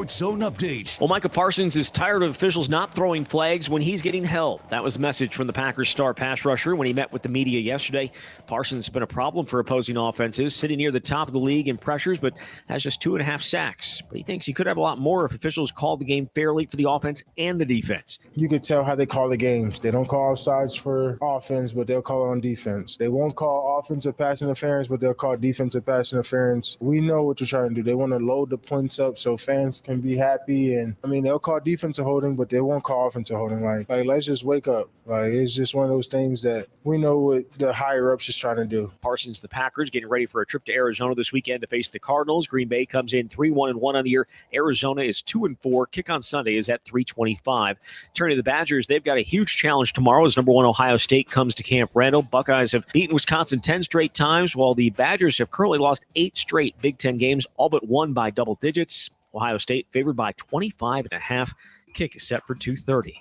Sports Zone update. Well, Micah Parsons is tired of officials not throwing flags when he's getting held. That was the message from the Packers star pass rusher when he met with the media yesterday. Parsons has been a problem for opposing offenses, sitting near the top of the league in pressures, but has just 2.5 sacks. But he thinks he could have a lot more if officials called the game fairly for the offense and the defense. You could tell how they call the games. They don't call offsides for offense, but they'll call it on defense. They won't call offensive pass interference, but they'll call defensive pass interference. We know what they're trying to do. They want to load the points up so fans can be happy. And they'll call defensive holding, but they won't call offensive holding. Like let's just wake up. It's just one of those things that we know what the higher ups is trying to do. Parsons, the Packers, getting ready for a trip to Arizona this weekend to face the Cardinals. Green Bay comes in 3-1-1 on the year. Arizona is 2-4. Kick on Sunday is at 3:25. Turning to the Badgers, they've got a huge challenge tomorrow as number 1 Ohio State comes to Camp Randall. Buckeyes have beaten Wisconsin 10 straight times, while the Badgers have currently lost 8 straight Big Ten games, all but one by double digits. Ohio State favored by 25.5. Kick is set for 2:30.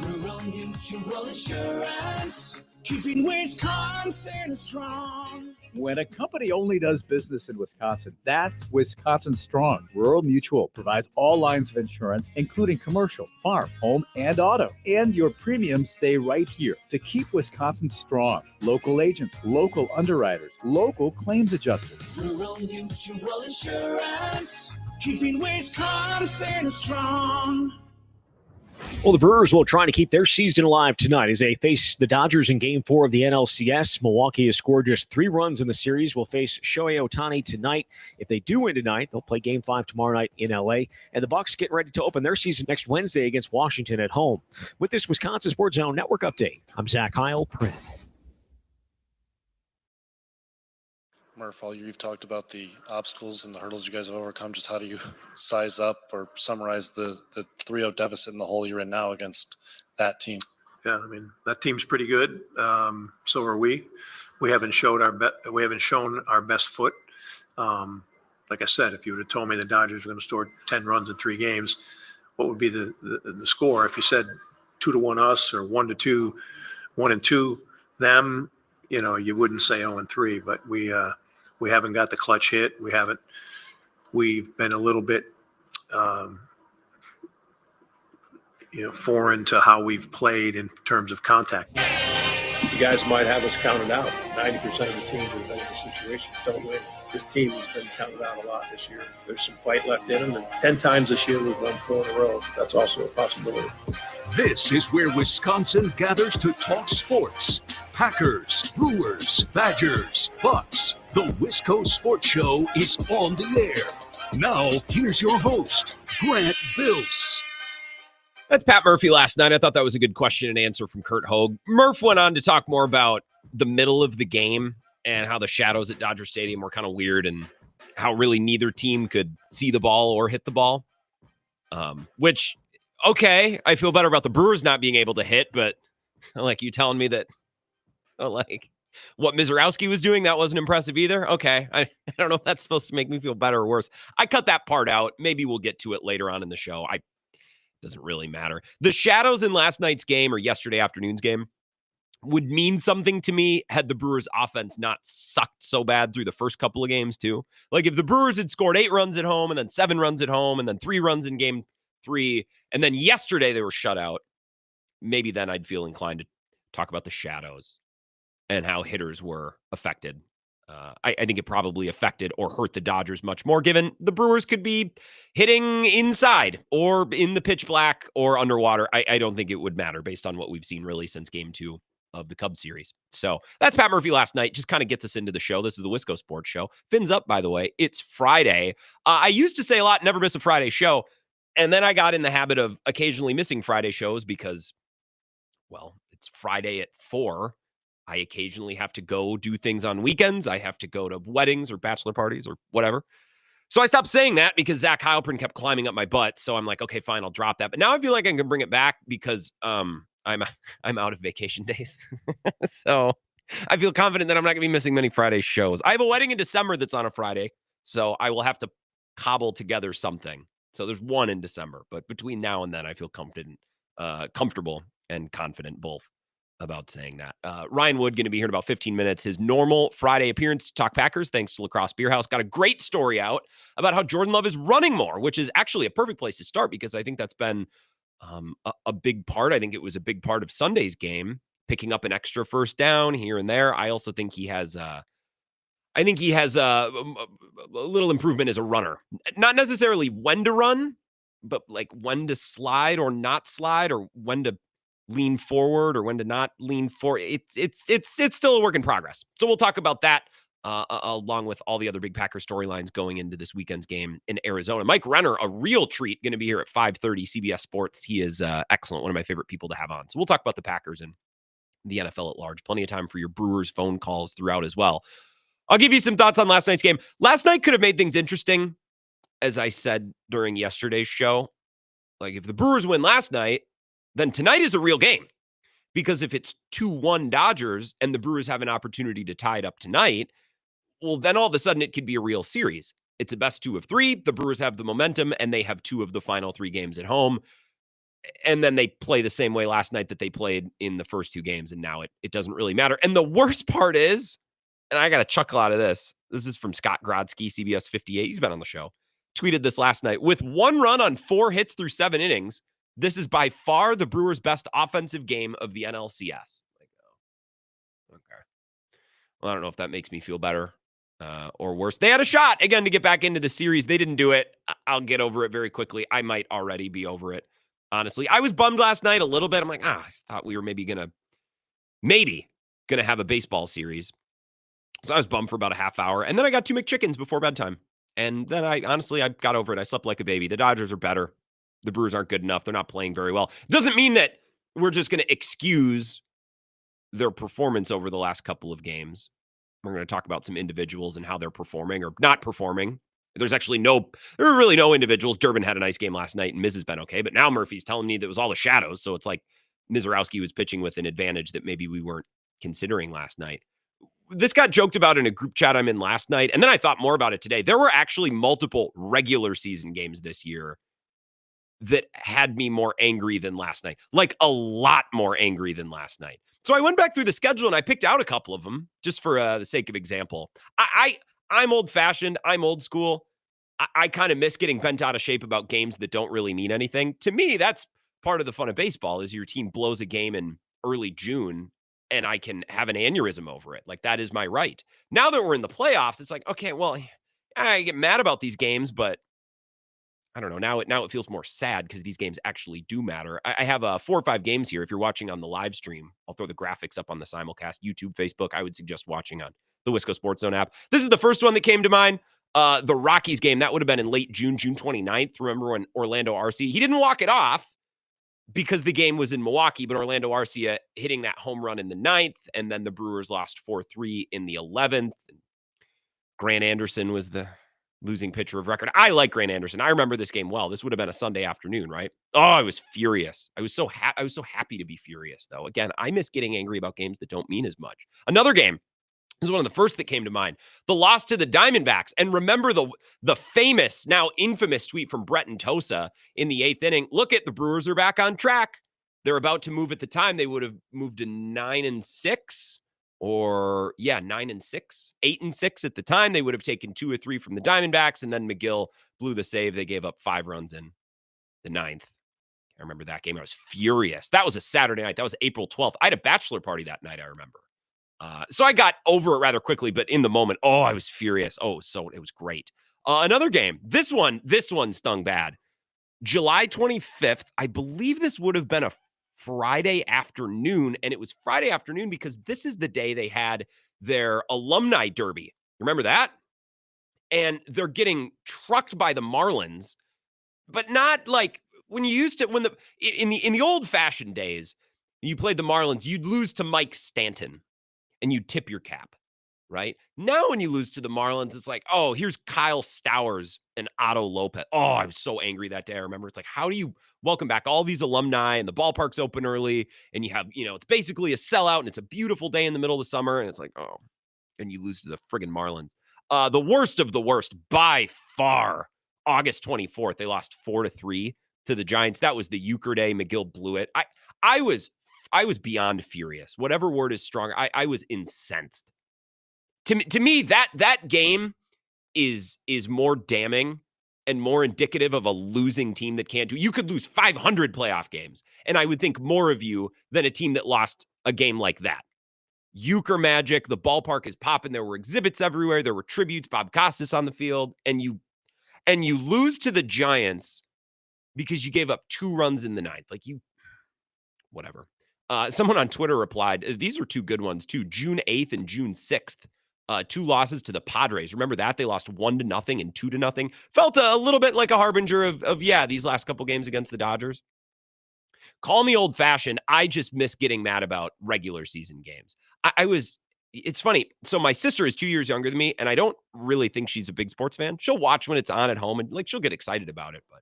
Rural Mutual Insurance, keeping Wisconsin strong. When a company only does business in Wisconsin, that's Wisconsin Strong. Rural Mutual provides all lines of insurance, including commercial, farm, home, and auto. And your premiums stay right here to keep Wisconsin strong. Local agents, local underwriters, local claims adjusters. Rural Mutual Insurance, keeping Wisconsin strong. Well, the Brewers will try to keep their season alive tonight as they face the Dodgers in Game 4 of the NLCS. Milwaukee has scored just 3 runs in the series. Will face Shohei Ohtani tonight. If they do win tonight, they'll play Game 5 tomorrow night in L.A. And the Bucks get ready to open their season next Wednesday against Washington at home. With this Wisconsin Sports Zone Network update, I'm Zach Heil, Print. Murph, all year you've talked about the obstacles and the hurdles you guys have overcome. Just how do you size up or summarize the 3-0 deficit in the hole you're in now against that team? Yeah, that team's pretty good. So are we. We haven't shown our best foot. Like I said, if you would have told me the Dodgers were going to score 10 runs in 3 games, what would be the score? If you said 2-1 us or 1-2, 1-2 them, you wouldn't say 0-3. But we haven't got the clutch hit. We've been a little bit, foreign to how we've played in terms of contact. You guys might have us counted out. 90% of the teams that have been in this situation don't win. This team has been counted out a lot this year. There's some fight left in them, and 10 times this year we've won 4 in a row. That's also a possibility. This is where Wisconsin gathers to talk sports. Packers, Brewers, Badgers, Bucks. The Wisco Sports Show is on the air. Now, here's your host, Grant Bills. That's Pat Murphy last night. I thought that was a good question and answer from Kurt Hogue. Murph went on to talk more about the middle of the game and how the shadows at Dodger Stadium were kind of weird and how really neither team could see the ball or hit the ball. Which, okay, I feel better about the Brewers not being able to hit, but like you telling me that, what Mizorowski was doing, that wasn't impressive either. Okay, I don't know if that's supposed to make me feel better or worse. I cut that part out. Maybe we'll get to it later on in the show. Doesn't really matter. The shadows in last night's game or yesterday afternoon's game would mean something to me had the Brewers offense not sucked so bad through the first couple of games too. Like if the Brewers had scored 8 runs at home and then 7 runs at home and then 3 runs in game 3, and then yesterday they were shut out, maybe then I'd feel inclined to talk about the shadows and how hitters were affected. I think it probably affected or hurt the Dodgers much more, given the Brewers could be hitting inside or in the pitch black or underwater. I don't think it would matter based on what we've seen really since game 2 of the Cubs series. So that's Pat Murphy last night. Just kind of gets us into the show. This is the Wisco Sports Show. Fins up, by the way. It's Friday. I used to say a lot, never miss a Friday show. And then I got in the habit of occasionally missing Friday shows because, well, it's Friday at 4. I occasionally have to go do things on weekends. I have to go to weddings or bachelor parties or whatever. So I stopped saying that because Zach Heilprin kept climbing up my butt. So I'm like, okay, fine, I'll drop that. But now I feel like I can bring it back because I'm out of vacation days. So I feel confident that I'm not going to be missing many Friday shows. I have a wedding in December that's on a Friday, so I will have to cobble together something. So there's one in December, but between now and then, I feel comfortable and confident both about saying that. Ryan Wood going to be here in about 15 minutes. His normal Friday appearance to talk Packers, thanks to Lacrosse Beer House. Got a great story out about how Jordan Love is running more, which is actually a perfect place to start because I think that's been a big part. I think it was a big part of Sunday's game, picking up an extra first down here and there. I also think he has a little improvement as a runner. Not necessarily when to run, but like when to slide or not slide, or when to lean forward or when to not lean forward. It's still a work in progress. So we'll talk about that along with all the other big Packer storylines going into this weekend's game in Arizona. Mike Renner, a real treat, going to be here at 5:30 CBS Sports. He is excellent, one of my favorite people to have on. So we'll talk about the Packers and the NFL at large. Plenty of time for your Brewers phone calls throughout as well. I'll give you some thoughts on last night's game. Last night could have made things interesting, as I said during yesterday's show. Like, if the Brewers win last night, then tonight is a real game. Because if it's 2-1 Dodgers and the Brewers have an opportunity to tie it up tonight, well, then all of a sudden it could be a real series. It's a best 2 of 3. The Brewers have the momentum, and they have 2 of the final 3 games at home. And then they play the same way last night that they played in the first 2 games, and now it doesn't really matter. And the worst part is, and I got a chuckle out of this. This is from Scott Grodsky, CBS 58. He's been on the show. Tweeted this last night. With 1 run on 4 hits through 7 innings, this is by far the Brewers' best offensive game of the NLCS. Like, oh, okay. Well, I don't know if that makes me feel better or worse. They had a shot, again, to get back into the series. They didn't do it. I'll get over it very quickly. I might already be over it, honestly. I was bummed last night a little bit. I'm like, I thought we were maybe going to have a baseball series. So I was bummed for about a half hour. And then I got 2 McChickens before bedtime. And then I got over it. I slept like a baby. The Dodgers are better. The Brewers aren't good enough. They're not playing very well. Doesn't mean that we're just going to excuse their performance over the last couple of games. We're going to talk about some individuals and how they're performing or not performing. There were really no individuals. Durbin had a nice game last night, and Miz has been okay. But now Murphy's telling me that it was all the shadows. So it's like Mizorowski was pitching with an advantage that maybe we weren't considering last night. This got joked about in a group chat I'm in last night, and then I thought more about it today. There were actually multiple regular season games this year that had me more angry than last night, like a lot more angry than last night. So I went back through the schedule and I picked out a couple of them just for the sake of example. I'm old-fashioned. I'm old school. I kind of miss getting bent out of shape about games that don't really mean anything. To me, that's part of the fun of baseball is your team blows a game in early June and I can have an aneurysm over it. Like, that is my right. Now that we're in the playoffs, it's like, okay, well, I get mad about these games, but I don't know. Now it feels more sad because these games actually do matter. I have 4 or 5 games here. If you're watching on the live stream, I'll throw the graphics up on the simulcast, YouTube, Facebook. I would suggest watching on the Wisco Sports Zone app. This is the first one that came to mind. The Rockies game, that would have been in late June 29th. Remember when Orlando Arcia, he didn't walk it off because the game was in Milwaukee, but Orlando Arcia hitting that home run in the 9th, and then the Brewers lost 4-3 in the 11th. Grant Anderson was the losing pitcher of record. I like Grant Anderson. I remember this game well. This would have been a Sunday afternoon, right? Oh, I was furious. I was so happy to be furious, though. Again, I miss getting angry about games that don't mean as much. Another game. This is one of the first that came to mind. The loss to the Diamondbacks. And remember the famous, now infamous tweet from Brett and Tosa in the 8th inning. Look at the Brewers are back on track. They're about to move at the time. They would have moved to 9-6 or 9-6, 8-6 at the time. They would have taken 2 or 3 from the Diamondbacks. And then McGill blew the save. They gave up 5 runs in the 9th. I remember that game. I was furious. That was a Saturday night. That was April 12th. I had a bachelor party that night, I remember. So I got over it rather quickly, but in the moment, I was furious. It was great. Another game. This one stung bad. July 25th. I believe this would have been a Friday afternoon, and it was Friday afternoon because this is the day they had their alumni derby. Remember that? And they're getting trucked by the Marlins, but not like when you used to, in the old fashioned days, you played the Marlins, you'd lose to Mike Stanton. And you tip your cap, right? Now when you lose to the Marlins, it's like, here's Kyle Stowers and Otto Lopez. I was so angry that day. I remember it's like, how do you welcome back all these alumni and the ballpark's open early and you have, it's basically a sellout and it's a beautiful day in the middle of the summer. And it's like, and you lose to the friggin' Marlins. The worst of the worst by far, August 24th, they lost 4-3 to the Giants. That was the euchre day. McGill blew it. I was beyond furious. Whatever word is strong. I was incensed. To me, that game is more damning and more indicative of a losing team that can't do. You could lose 500 playoff games, and I would think more of you than a team that lost a game like that. Euchre magic, the ballpark is popping. There were exhibits everywhere. There were tributes, Bob Costas on the field, and you lose to the Giants because you gave up 2 runs in the 9th. Like, whatever. Someone on Twitter replied, these are 2 good ones too. June 8th and June 6th. 2 losses to the Padres. Remember that? They lost 1-0 and 2-0. Felt a little bit like a harbinger of these last couple games against the Dodgers. Call me old-fashioned. I just miss getting mad about regular season games. It's funny. So my sister is 2 years younger than me, and I don't really think she's a big sports fan. She'll watch when it's on at home, and she'll get excited about it, but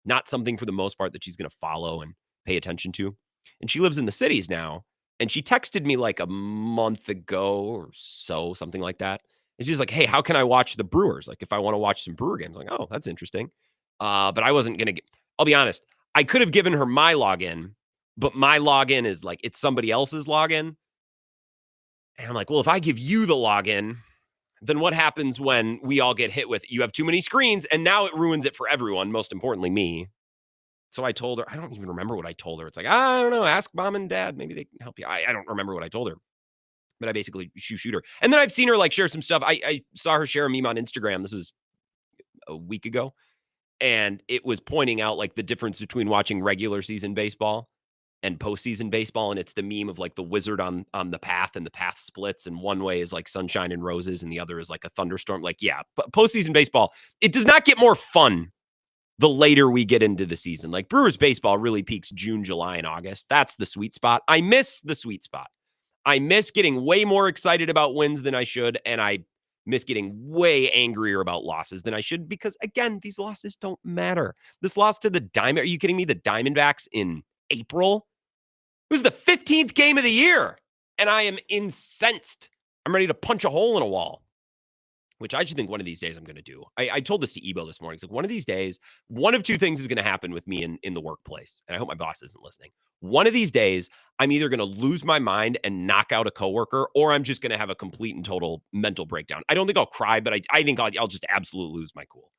not something for the most part that she's going to follow and pay attention to. And she lives in the cities now. And she texted me like a month ago or so, something like that. And she's like, hey, how can I watch the Brewers? Like, if I want to watch some Brewer games. I'm like, oh, that's interesting. But I wasn't going to I'll be honest. I could have given her my login, but my login is like, it's somebody else's login. And I'm like, well, if I give you the login, then what happens when we all get hit with, you have too many screens, and now it ruins it for everyone, most importantly me. So I told her, I don't even remember what I told her. It's like, I don't know, ask mom and dad. Maybe they can help you. I don't remember what I told her. But I basically shoot her. And then I've seen her like share some stuff. I saw her share a meme on Instagram. This was a week ago. And it was pointing out like the difference between watching regular season baseball and postseason baseball. And it's the meme of like the wizard on the path, and the path splits. And one way is like sunshine and roses, and the other is like a thunderstorm. Like, yeah, but postseason baseball, it does not get more fun the later we get into the season. Like, Brewers baseball really peaks June, July, and August. That's the sweet spot. I miss the sweet spot. I miss getting way more excited about wins than I should, and I miss getting way angrier about losses than I should, because, again, these losses don't matter. This loss to the Diamond, are you kidding me? The Diamondbacks in April? It was the 15th game of the year, and I am incensed. I'm ready to punch a hole in a wall, which I should think one of these days I'm going to do. I told this to Ebo this morning. It's like, one of these days, one of 2 things is going to happen with me in the workplace. And I hope my boss isn't listening. One of these days, I'm either going to lose my mind and knock out a coworker, or I'm just going to have a complete and total mental breakdown. I don't think I'll cry, but I think I'll just absolutely lose my cool.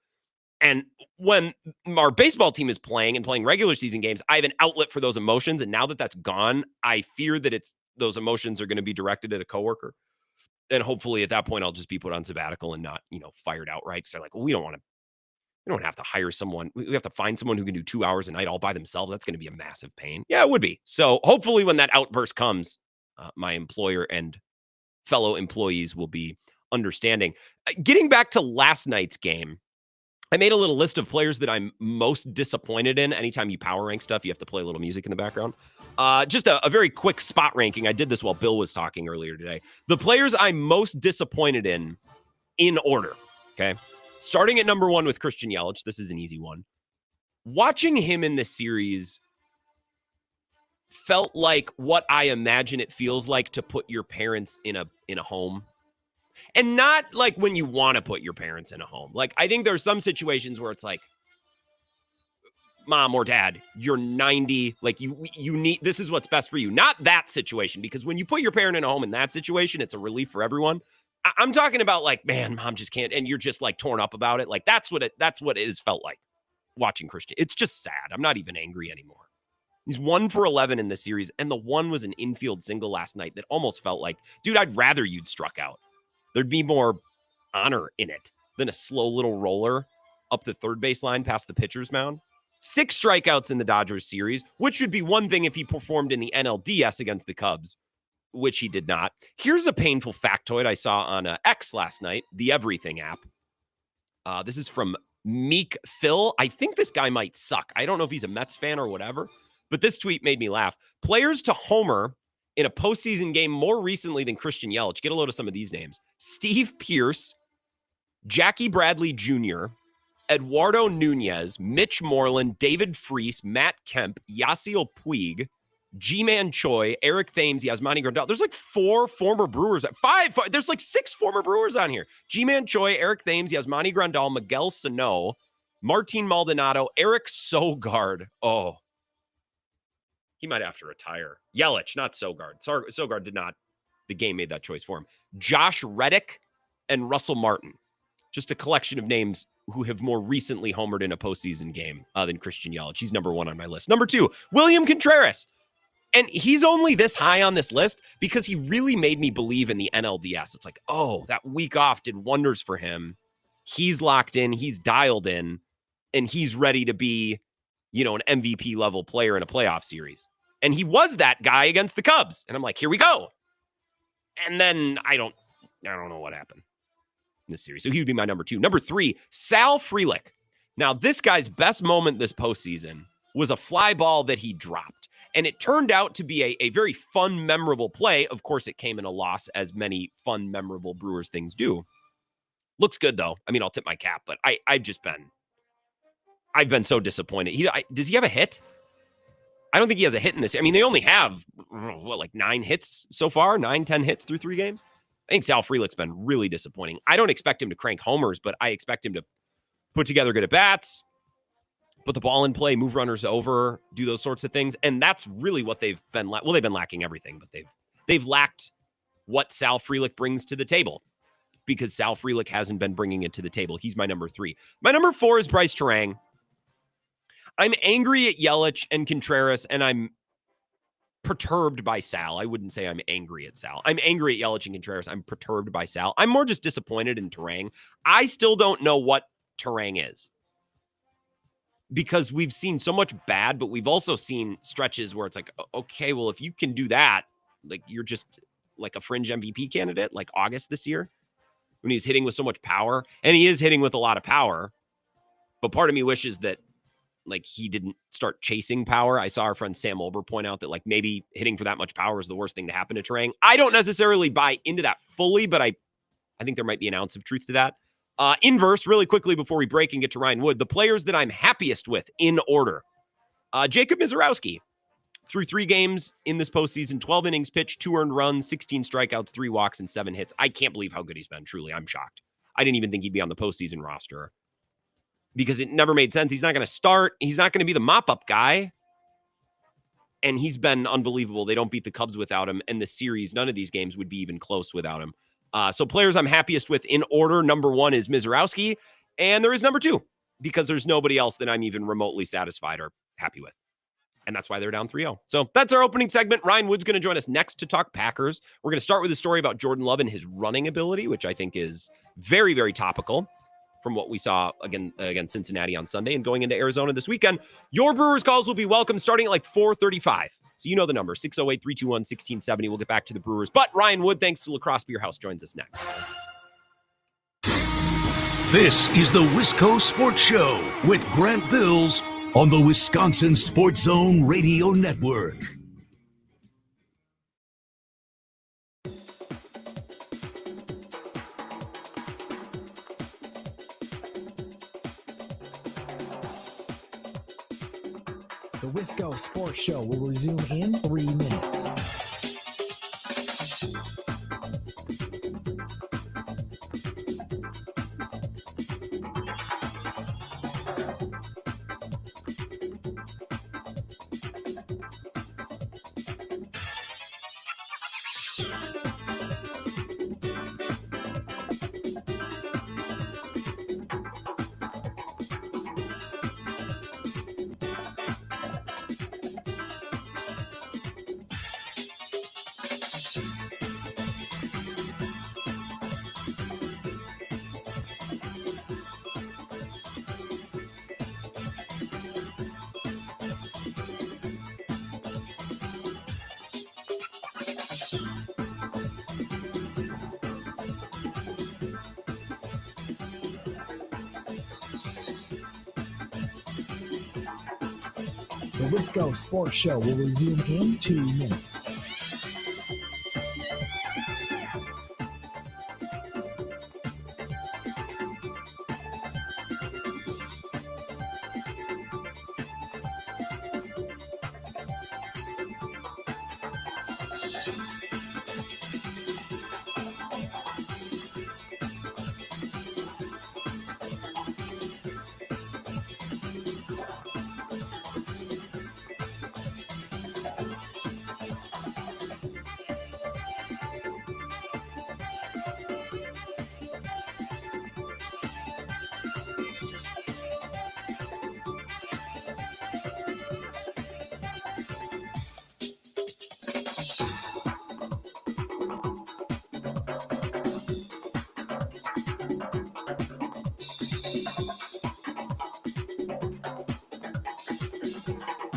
And when our baseball team is playing and playing regular season games, I have an outlet for those emotions. And now that that's gone, I fear that those emotions are going to be directed at a coworker. And hopefully at that point, I'll just be put on sabbatical and not, fired outright. So they're like, well, we don't have to hire someone. We have to find someone who can do 2 hours a night all by themselves. That's going to be a massive pain. Yeah, it would be. So hopefully when that outburst comes, my employer and fellow employees will be understanding. Getting back to last night's game, I made a little list of players that I'm most disappointed in. Anytime you power rank stuff, you have to play a little music in the background. Just a very quick spot ranking. I did this while Bill was talking earlier today. The players I'm most disappointed in order, okay? Starting at number 1 with Christian Yelich. This is an easy one. Watching him in this series felt like what I imagine it feels like to put your parents in a home. And not like when you want to put your parents in a home. Like, I think there's some situations where it's like, mom or dad, you're 90. Like, you need, this is what's best for you. Not that situation, because when you put your parent in a home in that situation, it's a relief for everyone. I'm talking about like, man, mom just can't, and you're just like torn up about it. Like, that's what it has felt like watching Christian. It's just sad. I'm not even angry anymore. He's 1 for 11 in this series, and the one was an infield single last night that almost felt like, dude, I'd rather you'd struck out. There'd be more honor in it than a slow little roller up the third baseline past the pitcher's mound. 6 strikeouts in the Dodgers series, which would be one thing if he performed in the NLDS against the Cubs, which he did not. Here's a painful factoid I saw on X last night, the Everything app. This is from Meek Phil. I think this guy might suck. I don't know if he's a Mets fan or whatever, but this tweet made me laugh. Players to homer in a postseason game more recently than Christian Yelich. Get a load of some of these names. Steve Pearce, Jackie Bradley Jr., Eduardo Nunez, Mitch Moreland, David Freese, Matt Kemp, Yasiel Puig, G-Man Choi, Eric Thames, Yasmani Grandal. There's like 4 former Brewers. 5. There's like 6 former Brewers on here. G-Man Choi, Eric Thames, Yasmani Grandal, Miguel Sano, Martin Maldonado, Eric Sogard. Oh, He might have to retire. Yelich, not Sogard. Sogard did not. The game made that choice for him. Josh Reddick and Russell Martin. Just a collection of names who have more recently homered in a postseason game than Christian Yelich. He's number 1 on my list. Number 2, William Contreras. And he's only this high on this list because he really made me believe in the NLDS. It's like, oh, that week off did wonders for him. He's locked in, he's dialed in, and he's ready to be, an MVP level player in a playoff series. And he was that guy against the Cubs. And I'm like, here we go. And then I don't know what happened in this series. So he would be my number 2. Number 3, Sal Frelick. Now, this guy's best moment this postseason was a fly ball that he dropped. And it turned out to be a very fun, memorable play. Of course, it came in a loss, as many fun, memorable Brewers things do. Looks good, though. I mean, I'll tip my cap, but I've been so disappointed. Does he have a hit? I don't think he has a hit in this. I mean, they only have, 9 hits so far? 9-10 hits through 3 games? I think Sal Frelick's been really disappointing. I don't expect him to crank homers, but I expect him to put together good at-bats, put the ball in play, move runners over, do those sorts of things. And that's really what they've been they've been lacking everything, but they've lacked what Sal Frelick brings to the table, because Sal Frelick hasn't been bringing it to the table. He's my number 3. My number 4 is Bryce Terang. I'm angry at Yelich and Contreras, and I'm perturbed by Sal. I wouldn't say I'm angry at Sal. I'm angry at Yelich and Contreras. I'm perturbed by Sal. I'm more just disappointed in Terang. I still don't know what Terang is, because we've seen so much bad, but we've also seen stretches where it's like, okay, well, if you can do that, like, you're just like a fringe MVP candidate, like August this year, when he's hitting with so much power. And he is hitting with a lot of power, but part of me wishes that, like, he didn't start chasing power. I saw our friend Sam Olber point out that, like, maybe hitting for that much power is the worst thing to happen to Terang. I don't necessarily buy into that fully, but I think there might be an ounce of truth to that. Inverse, really quickly before we break and get to Ryan Wood, the players that I'm happiest with in order. Jacob Misiorowski, through 3 games in this postseason, 12 innings pitched, 2 earned runs, 16 strikeouts, 3 walks, and 7 hits. I can't believe how good he's been. Truly, I'm shocked. I didn't even think he'd be on the postseason roster, because it never made sense. He's not going to start. He's not going to be the mop-up guy. And he's been unbelievable. They don't beat the Cubs without him. And the series, none of these games would be even close without him. So players I'm happiest with in order, number 1 is Misiorowski. And there is number 2, because there's nobody else that I'm even remotely satisfied or happy with. And that's why they're down 3-0. So that's our opening segment. Ryan Wood's going to join us next to talk Packers. We're going to start with a story about Jordan Love and his running ability, which I think is very, very topical from what we saw against Cincinnati on Sunday and going into Arizona this weekend. Your Brewers calls will be welcome starting at like 4:35. So you know the number, 608-321-1670. We'll get back to the Brewers. But Ryan Wood, thanks to Lacrosse Beer House, joins us next. This is the Wisco Sports Show with Grant Bills on the Wisconsin Sports Zone Radio Network. The Wisco Sports Show will resume in 3 minutes. The Wisco Sports Show will resume in 2 minutes.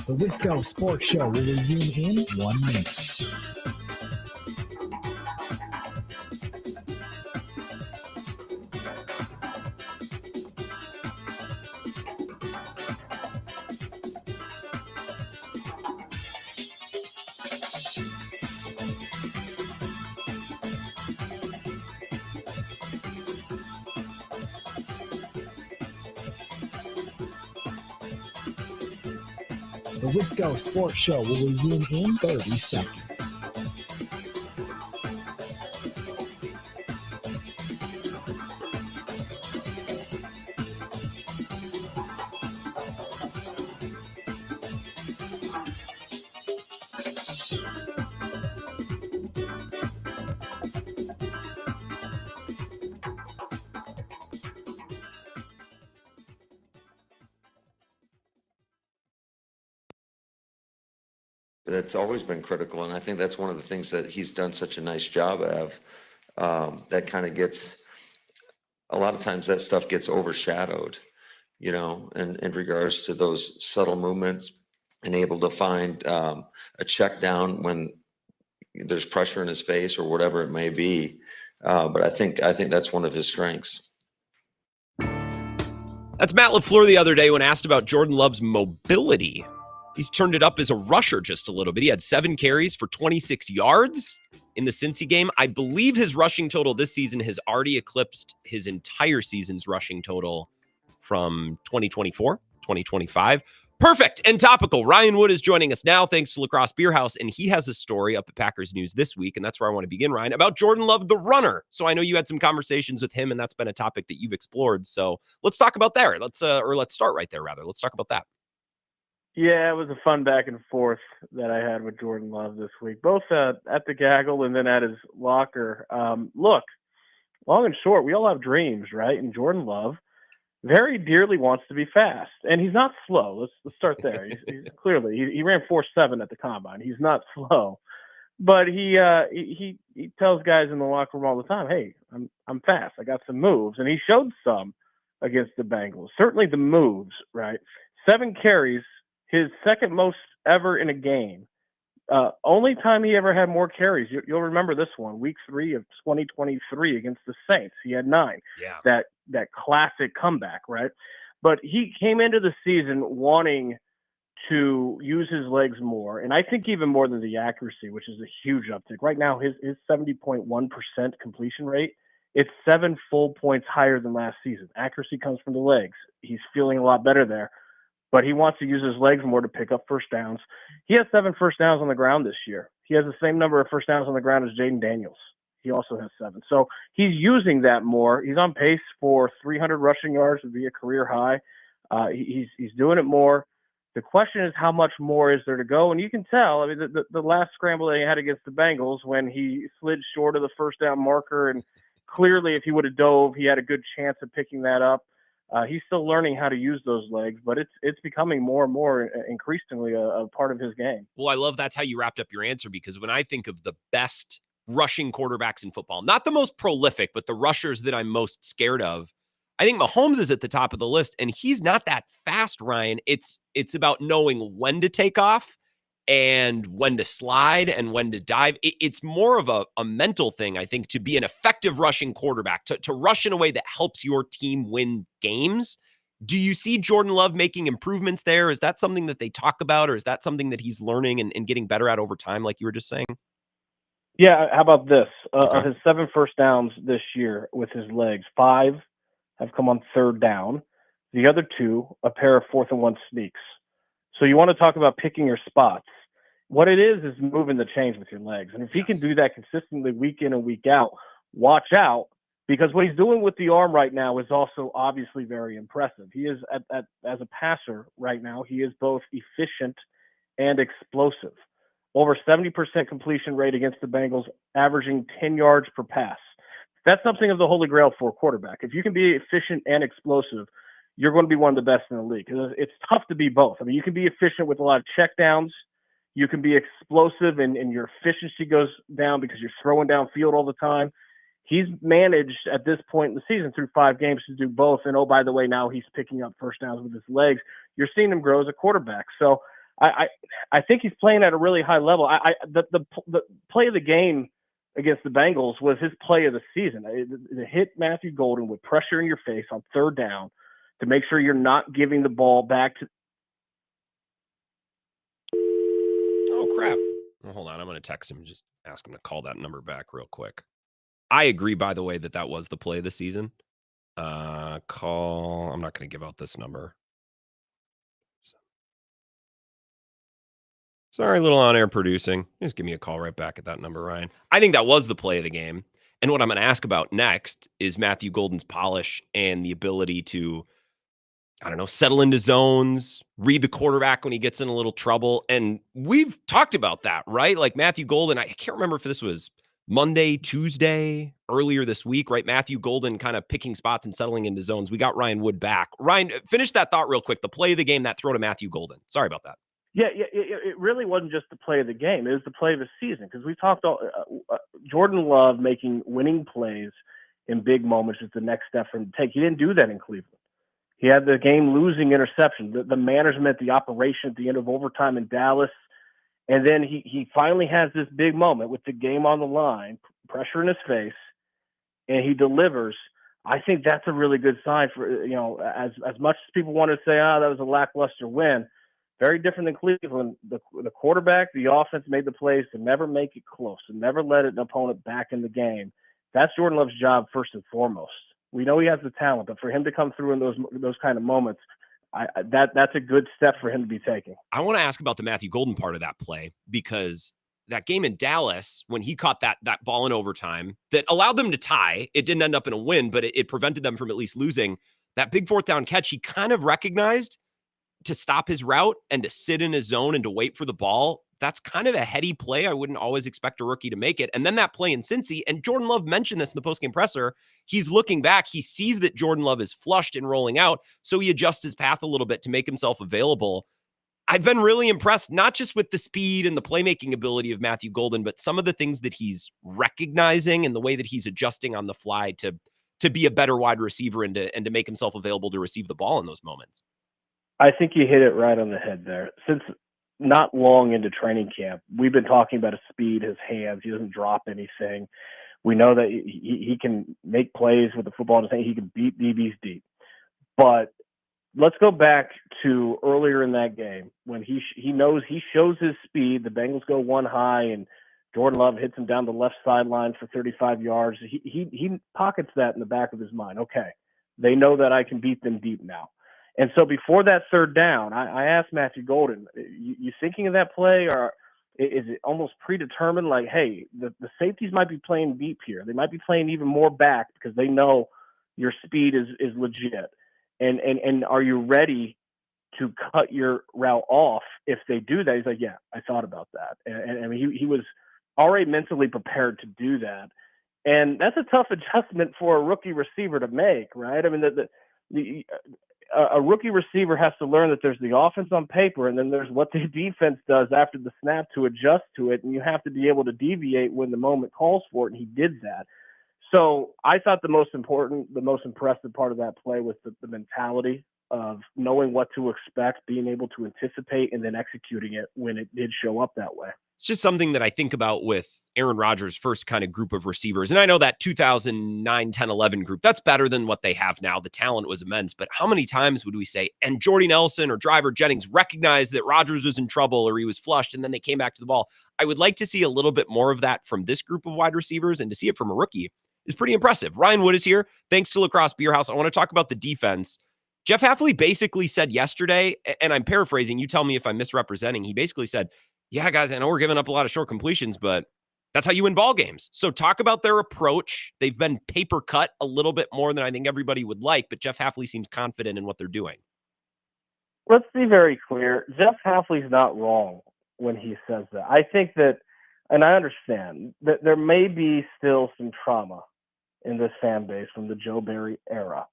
The Wisco Sports Show will resume in 1 minute. The Wisco Sports Show will resume in 30 seconds. That's always been critical, and I think that's one of the things that he's done such a nice job of. That kind of gets, a lot of times that stuff gets overshadowed, in regards to those subtle movements, and able to find a check down when there's pressure in his face or whatever it may be. But I think that's one of his strengths. That's Matt LaFleur the other day when asked about Jordan Love's mobility. He's turned it up as a rusher just a little bit. He had 7 carries for 26 yards in the Cincy game. I believe his rushing total this season has already eclipsed his entire season's rushing total from 2024, 2025. Perfect and topical. Ryan Wood is joining us now, thanks to Lacrosse Beer House, and he has a story up at Packers News this week, and that's where I want to begin, Ryan, about Jordan Love, the runner. So I know you had some conversations with him, and that's been a topic that you've explored. So let's talk about there. Let's start right there, rather. Let's talk about that. Yeah, it was a fun back and forth that I had with Jordan Love this week, both at the gaggle and then at his locker. Look, long and short, we all have dreams, right? And Jordan Love very dearly wants to be fast, and he's not slow. Let's start there. He's clearly he ran 4.7 at the combine. He's not slow, but he tells guys in the locker room all the time, "Hey, I'm fast. I got some moves," and he showed some against the Bengals. Certainly the moves, right? 7 carries. His second most ever in a game. Only time he ever had more carries. You'll remember this one, week 3 of 2023 against the Saints. He had 9. Yeah. That classic comeback, right? But he came into the season wanting to use his legs more, and I think even more than the accuracy, which is a huge uptick. Right now, his 70.1% completion rate, it's 7 full points higher than last season. Accuracy comes from the legs. He's feeling a lot better there. But he wants to use his legs more to pick up first downs. He has 7 first downs on the ground this year. He has the same number of first downs on the ground as Jaden Daniels. He also has 7. So he's using that more. He's on pace for 300 rushing yards to be a career high. He's doing it more. The question is, how much more is there to go? And you can tell, I mean, the last scramble that he had against the Bengals when he slid short of the first down marker, and clearly if he would have dove, he had a good chance of picking that up. He's still learning how to use those legs, but it's becoming more and more increasingly a part of his game. Well, I love that's how you wrapped up your answer, because when I think of the best rushing quarterbacks in football, not the most prolific, but the rushers that I'm most scared of, I think Mahomes is at the top of the list, and he's not that fast, Ryan. It's about knowing when to take off and when to slide and when to dive. It's more of a mental thing, I think, to be an effective rushing quarterback, to rush in a way that helps your team win games. Do you see Jordan Love making improvements there? Is that something that they talk about, or is that something that he's learning and getting better at over time, like you were just saying? Yeah, how about this? Of his 7 first downs this year with his legs, 5 have come on third down. The other 2, a pair of 4th and 1 sneaks. So you want to talk about picking your spots. What it is moving the chains with your legs. And if he can do that consistently week in and week out, watch out, because what he's doing with the arm right now is also obviously very impressive. He is, as a passer right now, he is both efficient and explosive. Over 70% completion rate against the Bengals, averaging 10 yards per pass. That's something of the holy grail for a quarterback. If you can be efficient and explosive, you're going to be one of the best in the league. It's tough to be both. I mean, you can be efficient with a lot of checkdowns. You can be explosive and your efficiency goes down because you're throwing downfield all the time. He's managed at this point in the season through 5 games to do both. And, oh, by the way, now he's picking up first downs with his legs. You're seeing him grow as a quarterback. So I think he's playing at a really high level. The play of the game against the Bengals was his play of the season. To hit Matthew Golden with pressure in your face on third down to make sure you're not giving the ball back to. Oh, crap. Well, hold on. I'm going to text him and just ask him to call that number back real quick. I agree, by the way, that was the play of the season. Call. I'm not going to give out this number. Sorry, a little on-air producing. Just give me a call right back at that number, Ryan. I think that was the play of the game. And what I'm going to ask about next is Matthew Golden's polish and the ability to, I don't know, settle into zones, read the quarterback when he gets in a little trouble. And we've talked about that, right? Like Matthew Golden, I can't remember if this was Monday, Tuesday, earlier this week, right? Matthew Golden kind of picking spots and settling into zones. We got Ryan Wood back. Ryan, finish that thought real quick. The play of the game, that throw to Matthew Golden. Sorry about that. Yeah, it really wasn't just the play of the game. It was the play of the season because we talked Jordan Love making winning plays in big moments is the next step for him to take. He didn't do that in Cleveland. He had the game-losing interception, the management, the operation at the end of overtime in Dallas. And then he finally has this big moment with the game on the line, pressure in his face, and he delivers. I think that's a really good sign for, as much as people want to say, that was a lackluster win. Very different than Cleveland. The quarterback, the offense made the plays to never make it close and never let an opponent back in the game. That's Jordan Love's job first and foremost. We know he has the talent, but for him to come through in those kind of moments, that's a good step for him to be taking. I want to ask about the Matthew Golden part of that play because that game in Dallas, when he caught that ball in overtime that allowed them to tie, it didn't end up in a win, but it prevented them from at least losing. That big fourth down catch, he kind of recognized to stop his route and to sit in his zone and to wait for the ball. That's kind of a heady play. I wouldn't always expect a rookie to make it. And then that play in Cincy, and Jordan Love mentioned this in the postgame presser, he's looking back. He sees that Jordan Love is flushed and rolling out, so he adjusts his path a little bit to make himself available. I've been really impressed, not just with the speed and the playmaking ability of Matthew Golden, but some of the things that he's recognizing and the way that he's adjusting on the fly to be a better wide receiver and to make himself available to receive the ball in those moments. I think you hit it right on the head there. Since not long into training camp, we've been talking about his speed, his hands. He doesn't drop anything. We know that he can make plays with the football in his hand. He can beat DBs deep. But let's go back to earlier in that game when he shows his speed. The Bengals go one high, and Jordan Love hits him down the left sideline for 35 yards. He pockets that in the back of his mind. Okay, they know that I can beat them deep now. And so before that third down, I asked Matthew Golden, you thinking of that play, or is it almost predetermined? Like, hey, the safeties might be playing deep here. They might be playing even more back because they know your speed is legit. And are you ready to cut your route off if they do that? He's like, yeah, I thought about that. And I mean, he was already mentally prepared to do that. And that's a tough adjustment for a rookie receiver to make, right? I mean, a rookie receiver has to learn that there's the offense on paper and then there's what the defense does after the snap to adjust to it. And you have to be able to deviate when the moment calls for it. And he did that. So I thought the most impressive part of that play was the mentality of knowing what to expect, being able to anticipate, and then executing it when it did show up that way. It's just something that I think about with Aaron Rodgers' first kind of group of receivers. And I know that 2009, 10, 11 group, that's better than what they have now. The talent was immense. But how many times would we say, and Jordy Nelson or Driver Jennings recognized that Rodgers was in trouble or he was flushed, and then they came back to the ball? I would like to see a little bit more of that from this group of wide receivers, and to see it from a rookie is pretty impressive. Ryan Wood is here. Thanks to Lacrosse Beer House. I want to talk about the defense. Jeff Hafley basically said yesterday, and I'm paraphrasing, you tell me if I'm misrepresenting, he basically said, yeah, guys, I know we're giving up a lot of short completions, but that's how you win ball games. So talk about their approach. They've been paper cut a little bit more than I think everybody would like, but Jeff Hafley seems confident in what they're doing. Let's be very clear. Jeff Hafley's not wrong when he says that. I think that, and I understand, that there may be still some trauma in this fan base from the Joe Barry era.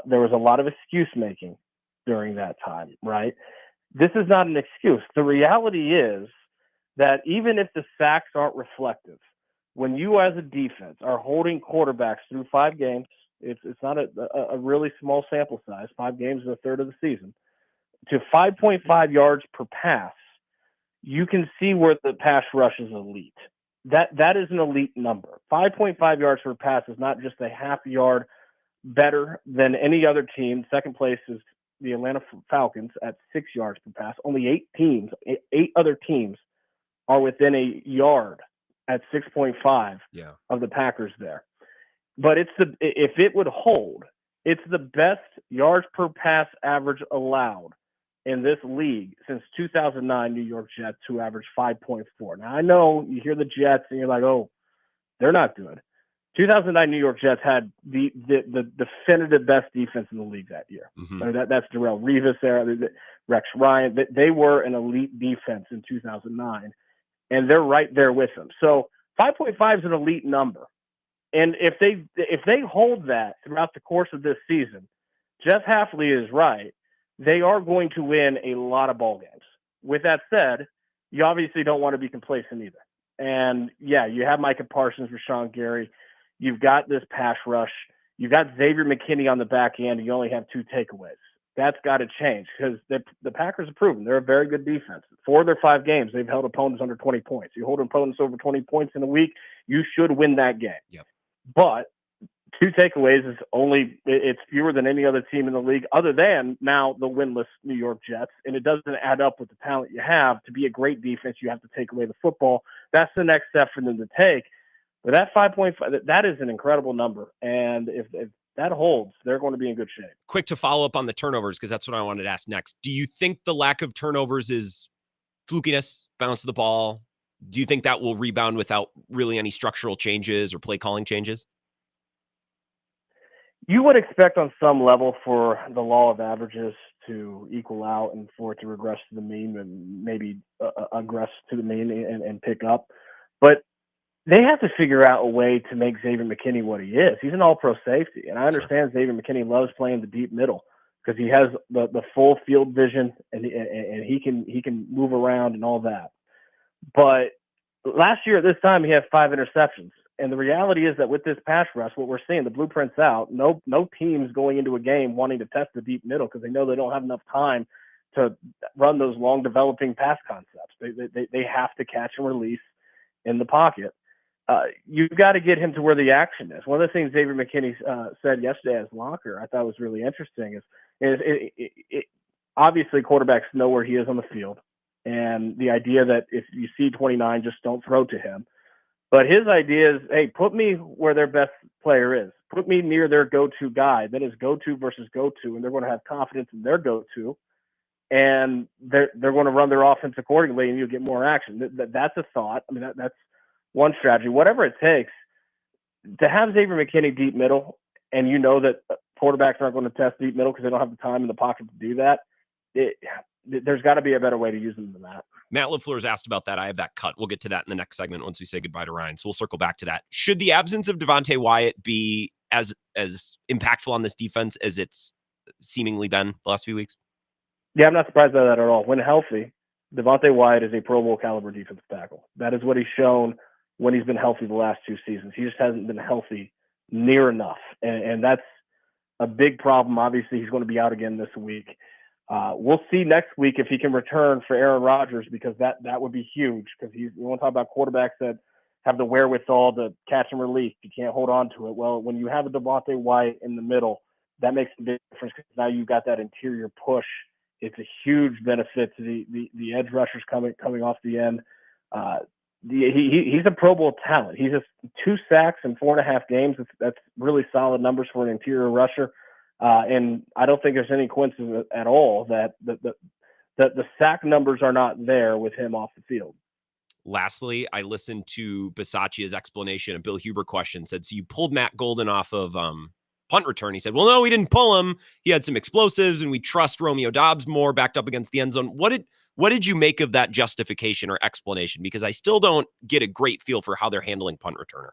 There was a lot of excuse making during that time, right? This is not an excuse. The reality is that even if the sacks aren't reflective, when you as a defense are holding quarterbacks through 5 games, it's not a really small sample size. 5 games is a third of the season. to 5.5 yards per pass, you can see where the pass rush is elite. That is an elite number. 5.5 yards per pass is not just a half yard better than any other team. Second place is the Atlanta Falcons at 6 yards per pass. Only 8 other teams are within a yard at 6.5 of the Packers there. But if it would hold, it's the best yards per pass average allowed in this league since 2009 New York Jets, who averaged 5.4. Now, I know you hear the Jets and you're like, oh, they're not good. 2009 New York Jets had the definitive best defense in the league that year. Mm-hmm. I mean, that's Darrelle Revis era, Rex Ryan. They were an elite defense in 2009, and they're right there with them. So 5.5 is an elite number. And if they hold that throughout the course of this season, Jeff Hafley is right. They are going to win a lot of ball games. With that said, you obviously don't want to be complacent either. And yeah, you have Micah Parsons, Rashawn Gary. You've got this pass rush. You've got Xavier McKinney on the back end. You only have 2 takeaways. That's got to change because the Packers have proven they're a very good defense. 4 of their 5 games, they've held opponents under 20 points. You hold opponents over 20 points in a week, you should win that game. Yep. But 2 takeaways is it's fewer than any other team in the league other than now the winless New York Jets. And it doesn't add up with the talent you have. To be a great defense, you have to take away the football. That's the next step for them to take. But that 5.5, that is an incredible number. And if that holds, they're going to be in good shape. Quick to follow up on the turnovers, because that's what I wanted to ask next. Do you think the lack of turnovers is flukiness, bounce of the ball? Do you think that will rebound without really any structural changes or play calling changes? You would expect on some level for the law of averages to equal out and for it to regress to the mean and maybe aggress to the mean and pick up. But they have to figure out a way to make Xavier McKinney what he is. He's an all-pro safety, and I understand Xavier McKinney loves playing the deep middle because he has the full field vision and he can move around and all that. But last year at this time, he had 5 interceptions. And the reality is that with this pass rush, what we're seeing, the blueprint's out. No team's going into a game wanting to test the deep middle because they know they don't have enough time to run those long developing pass concepts. They have to catch and release in the pocket. You've got to get him to where the action is. One of the things Xavier McKinney said yesterday as locker I thought was really interesting is obviously quarterbacks know where he is on the field. And the idea that if you see 29, just don't throw to him. But his idea is, hey, put me where their best player is. Put me near their go-to guy. That is go-to versus go-to, and they're going to have confidence in their go-to, and they're going to run their offense accordingly, and you'll get more action. That's a thought. I mean, that's one strategy. Whatever it takes to have Xavier McKinney deep middle, and you know that quarterbacks aren't going to test deep middle because they don't have the time in the pocket to do that. There's got to be a better way to use them than that. Matt LaFleur's asked about that. I have that cut. We'll get to that in the next segment once we say goodbye to Ryan. So we'll circle back to that. Should the absence of Devontae Wyatt be as impactful on this defense as it's seemingly been the last few weeks? Yeah, I'm not surprised by that at all. When healthy, Devontae Wyatt is a Pro Bowl caliber defensive tackle. That is what he's shown when he's been healthy the last 2 seasons. He just hasn't been healthy near enough. And that's a big problem. Obviously, he's going to be out again this week. We'll see next week if he can return for Aaron Rodgers because that would be huge because we want to talk about quarterbacks that have the wherewithal to catch and release. You can't hold on to it. Well, when you have a Devontae Wyatt in the middle, that makes a big difference because now you've got that interior push. It's a huge benefit to the edge rushers coming off the end. He's a Pro Bowl talent. He's just 2 sacks in 4.5 games. That's really solid numbers for an interior rusher. And I don't think there's any coincidence at all that the sack numbers are not there with him off the field. Lastly, I listened to Bisaccia's explanation. A Bill Huber question said, so you pulled Matt Golden off of punt return. He said, well, no, we didn't pull him. He had some explosives and we trust Romeo Doubs more backed up against the end zone. What did you make of that justification or explanation? Because I still don't get a great feel for how they're handling punt returner.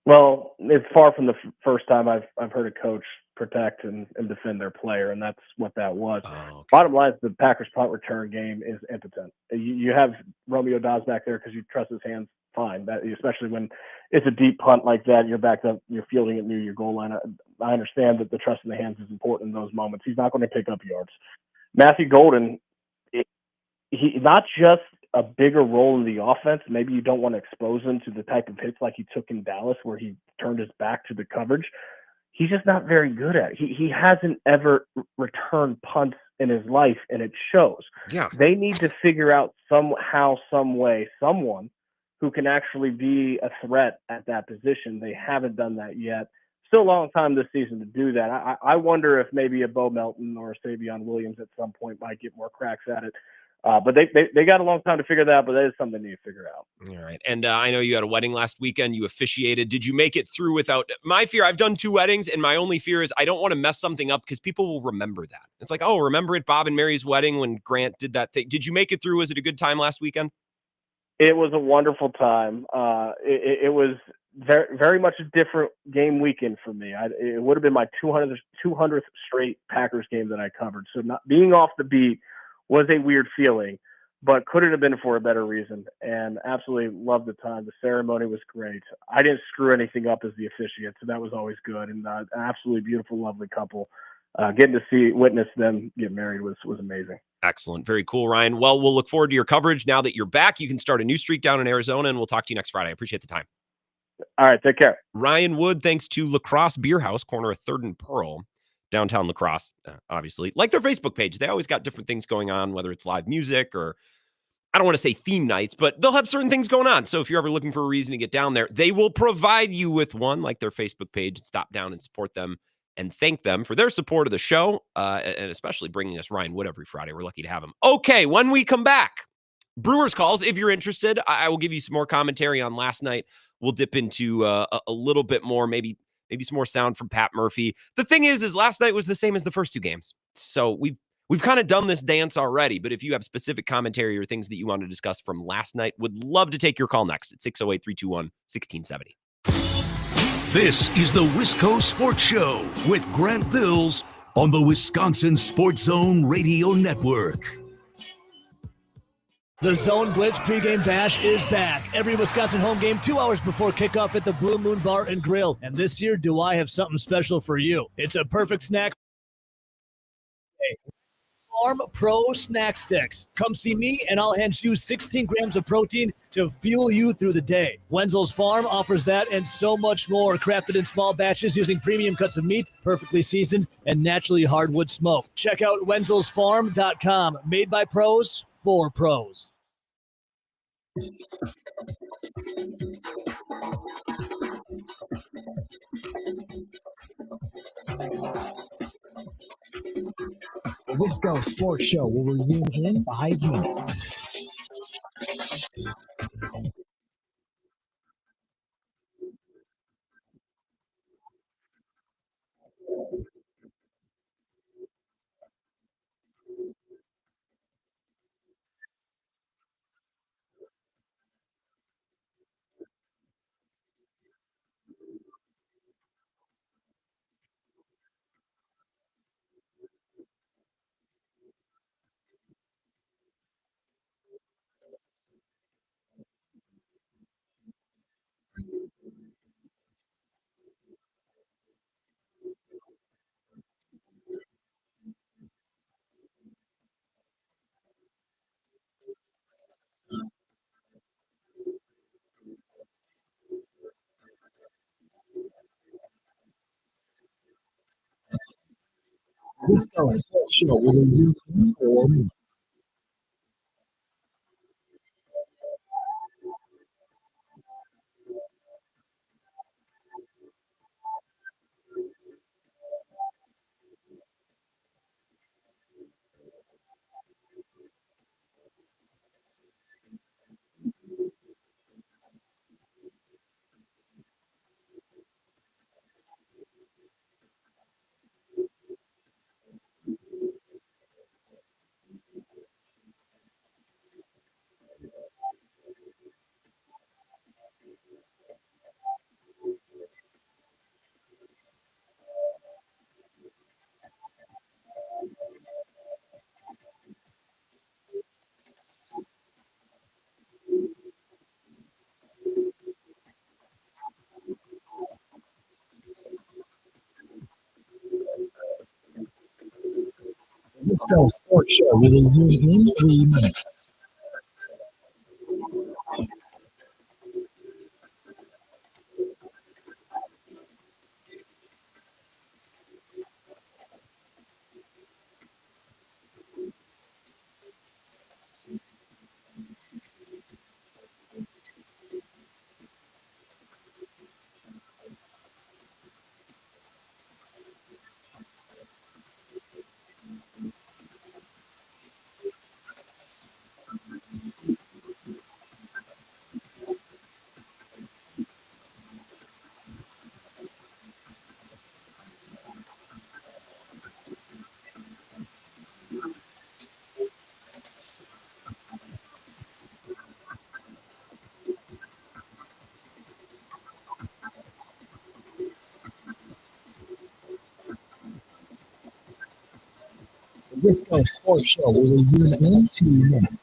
Well, it's far from the first time I've heard a coach protect and defend their player, and that's what that was. Oh, okay. Bottom line is the Packers punt return game is impotent. You have Romeo Doubs back there because you trust his hands fine, especially when it's a deep punt like that, you're backed up, you're fielding it near your goal line. I understand that the trust in the hands is important in those moments. He's not going to pick up yards. Matthew Golden, he not just a bigger role in the offense. Maybe you don't want to expose him to the type of hits like he took in Dallas, where he turned his back to the coverage. He's just not very good at it. He hasn't ever returned punts in his life, and it shows. Yeah. They need to figure out somehow, some way, someone who can actually be a threat at that position. They haven't done that yet. Still a long time this season to do that. I wonder if maybe a Bo Melton or a Savion Williams at some point might get more cracks at it. But they got a long time to figure that out, but that is something they need to figure out. All right. And I know you had a wedding last weekend. You officiated. Did you make it through without my fear? I've done 2 weddings, and my only fear is I don't want to mess something up because people will remember that. It's like, oh, remember at Bob and Mary's wedding when Grant did that thing? Did you make it through? Was it a good time last weekend? It was a wonderful time. It was very, very much a different game weekend for me. It would have been my 200th straight Packers game that I covered. So not being off the beat was a weird feeling, but couldn't have been for a better reason. And absolutely loved the time. The ceremony was great. I didn't screw anything up as the officiant, so that was always good. And an absolutely beautiful, lovely couple. Getting to witness them get married was amazing. Excellent. Very cool, Ryan. Well, we'll look forward to your coverage. Now that you're back, you can start a new streak down in Arizona, and we'll talk to you next Friday. I appreciate the time. All right, take care. Ryan Wood, thanks to Lacrosse Beer House, corner of 3rd and Pearl, downtown La Crosse, obviously. Like their Facebook page, they always got different things going on, whether it's live music or, I don't want to say theme nights, but they'll have certain things going on. So if you're ever looking for a reason to get down there, they will provide you with one, like their Facebook page, and stop down and support them and thank them for their support of the show, and especially bringing us Ryan Wood every Friday. We're lucky to have him. Okay, when we come back, Brewers calls. If you're interested, I will give you some more commentary on last night. We'll dip into a little bit more, maybe some more sound from Pat Murphy. The thing is last night was the same as the first 2 games. So we've kind of done this dance already, but if you have specific commentary or things that you want to discuss from last night, would love to take your call next at 608-321-1670. This is the Wisco Sports Show with Grant Bills on the Wisconsin Sports Zone Radio Network. The Zone Blitz pregame bash is back. Every Wisconsin home game 2 hours before kickoff at the Blue Moon Bar and Grill. And this year, do I have something special for you? It's a perfect snack. Farm Pro Snack Sticks. Come see me and I'll hand you 16 grams of protein to fuel you through the day. Wenzel's Farm offers that and so much more, crafted in small batches using premium cuts of meat, perfectly seasoned, and naturally hardwood smoked. Check out wenzelsfarm.com. Made by pros for pros. The Wisco Sports Show will resume in 5 minutes. Wisco Sports Show will resume in 4 minutes. Wisco Sports Show will resume in 3 minutes. The Wisco Sports Show will resume in 2 minutes.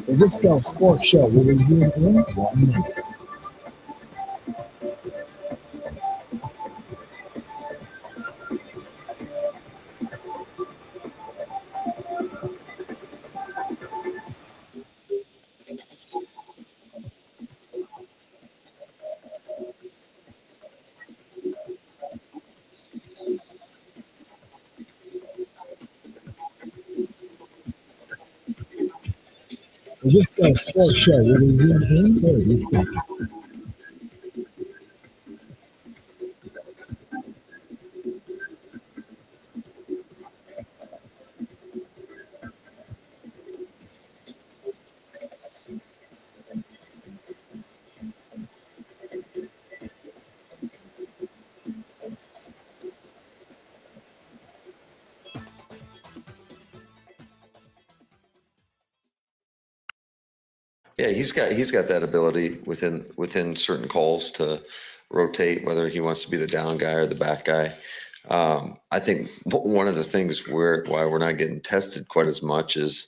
The Wisco Sports Show will resume in 1 minute. The Wisco Sports Show will resume in 30 seconds. Yeah, he's got that ability within certain calls to rotate, whether he wants to be the down guy or the back guy. I think one of the things why we're not getting tested quite as much is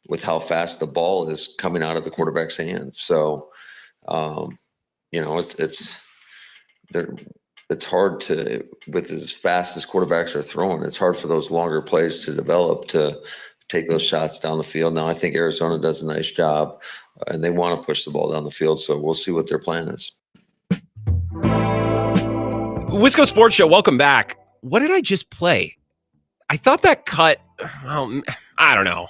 with how fast the ball is coming out of the quarterback's hands. So, it's hard to, with as fast as quarterbacks are throwing, it's hard for those longer plays to develop to take those shots down the field. Now, I think Arizona does a nice job, and they want to push the ball down the field. So we'll see what their plan is. Wisco Sports Show, welcome back. What did I just play? I thought that cut, well, I don't know.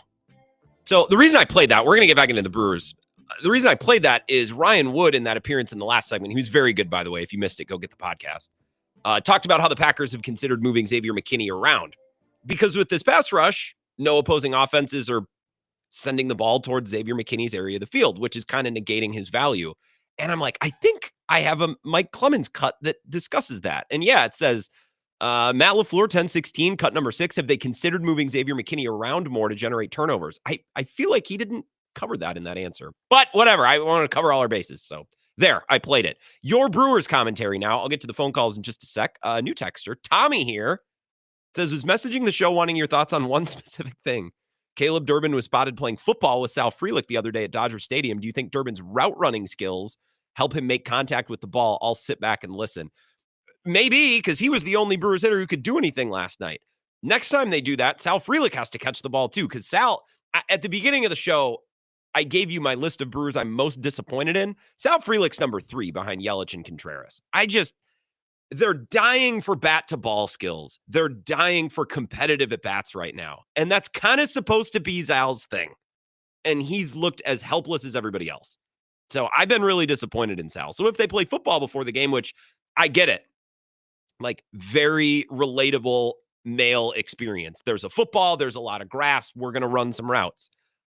So the reason I played that, we're going to get back into the Brewers. The reason I played that is Ryan Wood in that appearance in the last segment, who's very good, by the way. If you missed it, go get the podcast. Talked about how the Packers have considered moving Xavier McKinney around. Because with this pass rush, no opposing offenses are sending the ball towards Xavier McKinney's area of the field, which is kind of negating his value. And I'm like, I think I have a Mike Clemens cut that discusses that. And yeah, it says, Matt LaFleur, 1016, cut number 6. Have they considered moving Xavier McKinney around more to generate turnovers? I feel like he didn't cover that in that answer. But whatever, I want to cover all our bases. So there, I played it. Your Brewers commentary now. I'll get to the phone calls in just a sec. New texter, Tommy here, says, was messaging the show wanting your thoughts on one specific thing. Caleb Durbin was spotted playing football with Sal Frelick the other day at Dodger Stadium. Do you think Durbin's route running skills help him make contact with the ball? I'll sit back and listen. Maybe, because he was the only Brewers hitter who could do anything last night. Next time they do that, Sal Frelick has to catch the ball too, because Sal, at the beginning of the show, I gave you my list of Brewers I'm most disappointed in. Sal Frelick's number 3 behind Yelich and Contreras. They're dying for bat-to-ball skills. They're dying for competitive at-bats right now. And that's kind of supposed to be Zal's thing. and he's looked as helpless as everybody else. So I've been really disappointed in Sal. So if they play football before the game, which I get it, like very relatable male experience. There's a football, there's a lot of grass. We're going to run some routes.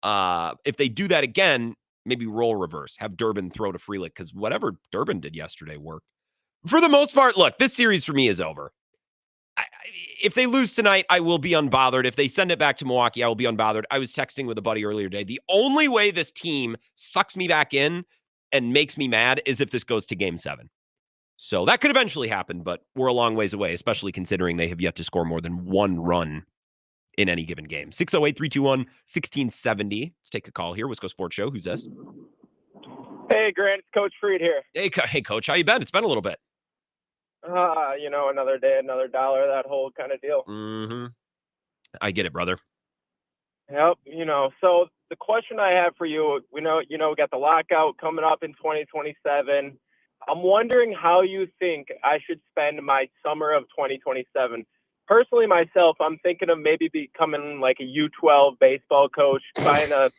If they do that again, maybe role reverse, have Durbin throw to Freelick, because whatever Durbin did yesterday worked. For the most part, look, this series for me is over. If they lose tonight, I will be unbothered. If they send it back to Milwaukee, I will be unbothered. I was texting with a buddy earlier today. The only way this team sucks me back in and makes me mad is if this goes to Game 7. So that could eventually happen, but we're a long ways away, especially considering they have yet to score more than one run in any given game. 608-321-1670. Let's take a call here. Wisco Sports Show. Who's this? Hey, Grant. It's Coach Freed here. Hey, Coach. How you been? It's been a little bit. Another day, another dollar, that whole kind of deal. Mm-hmm. I get it, brother. Yep. So the question I have for you, we got the lockout coming up in 2027. I'm wondering how you think I should spend my summer of 2027. Personally, myself, I'm thinking of maybe becoming like a U12 baseball coach, buying a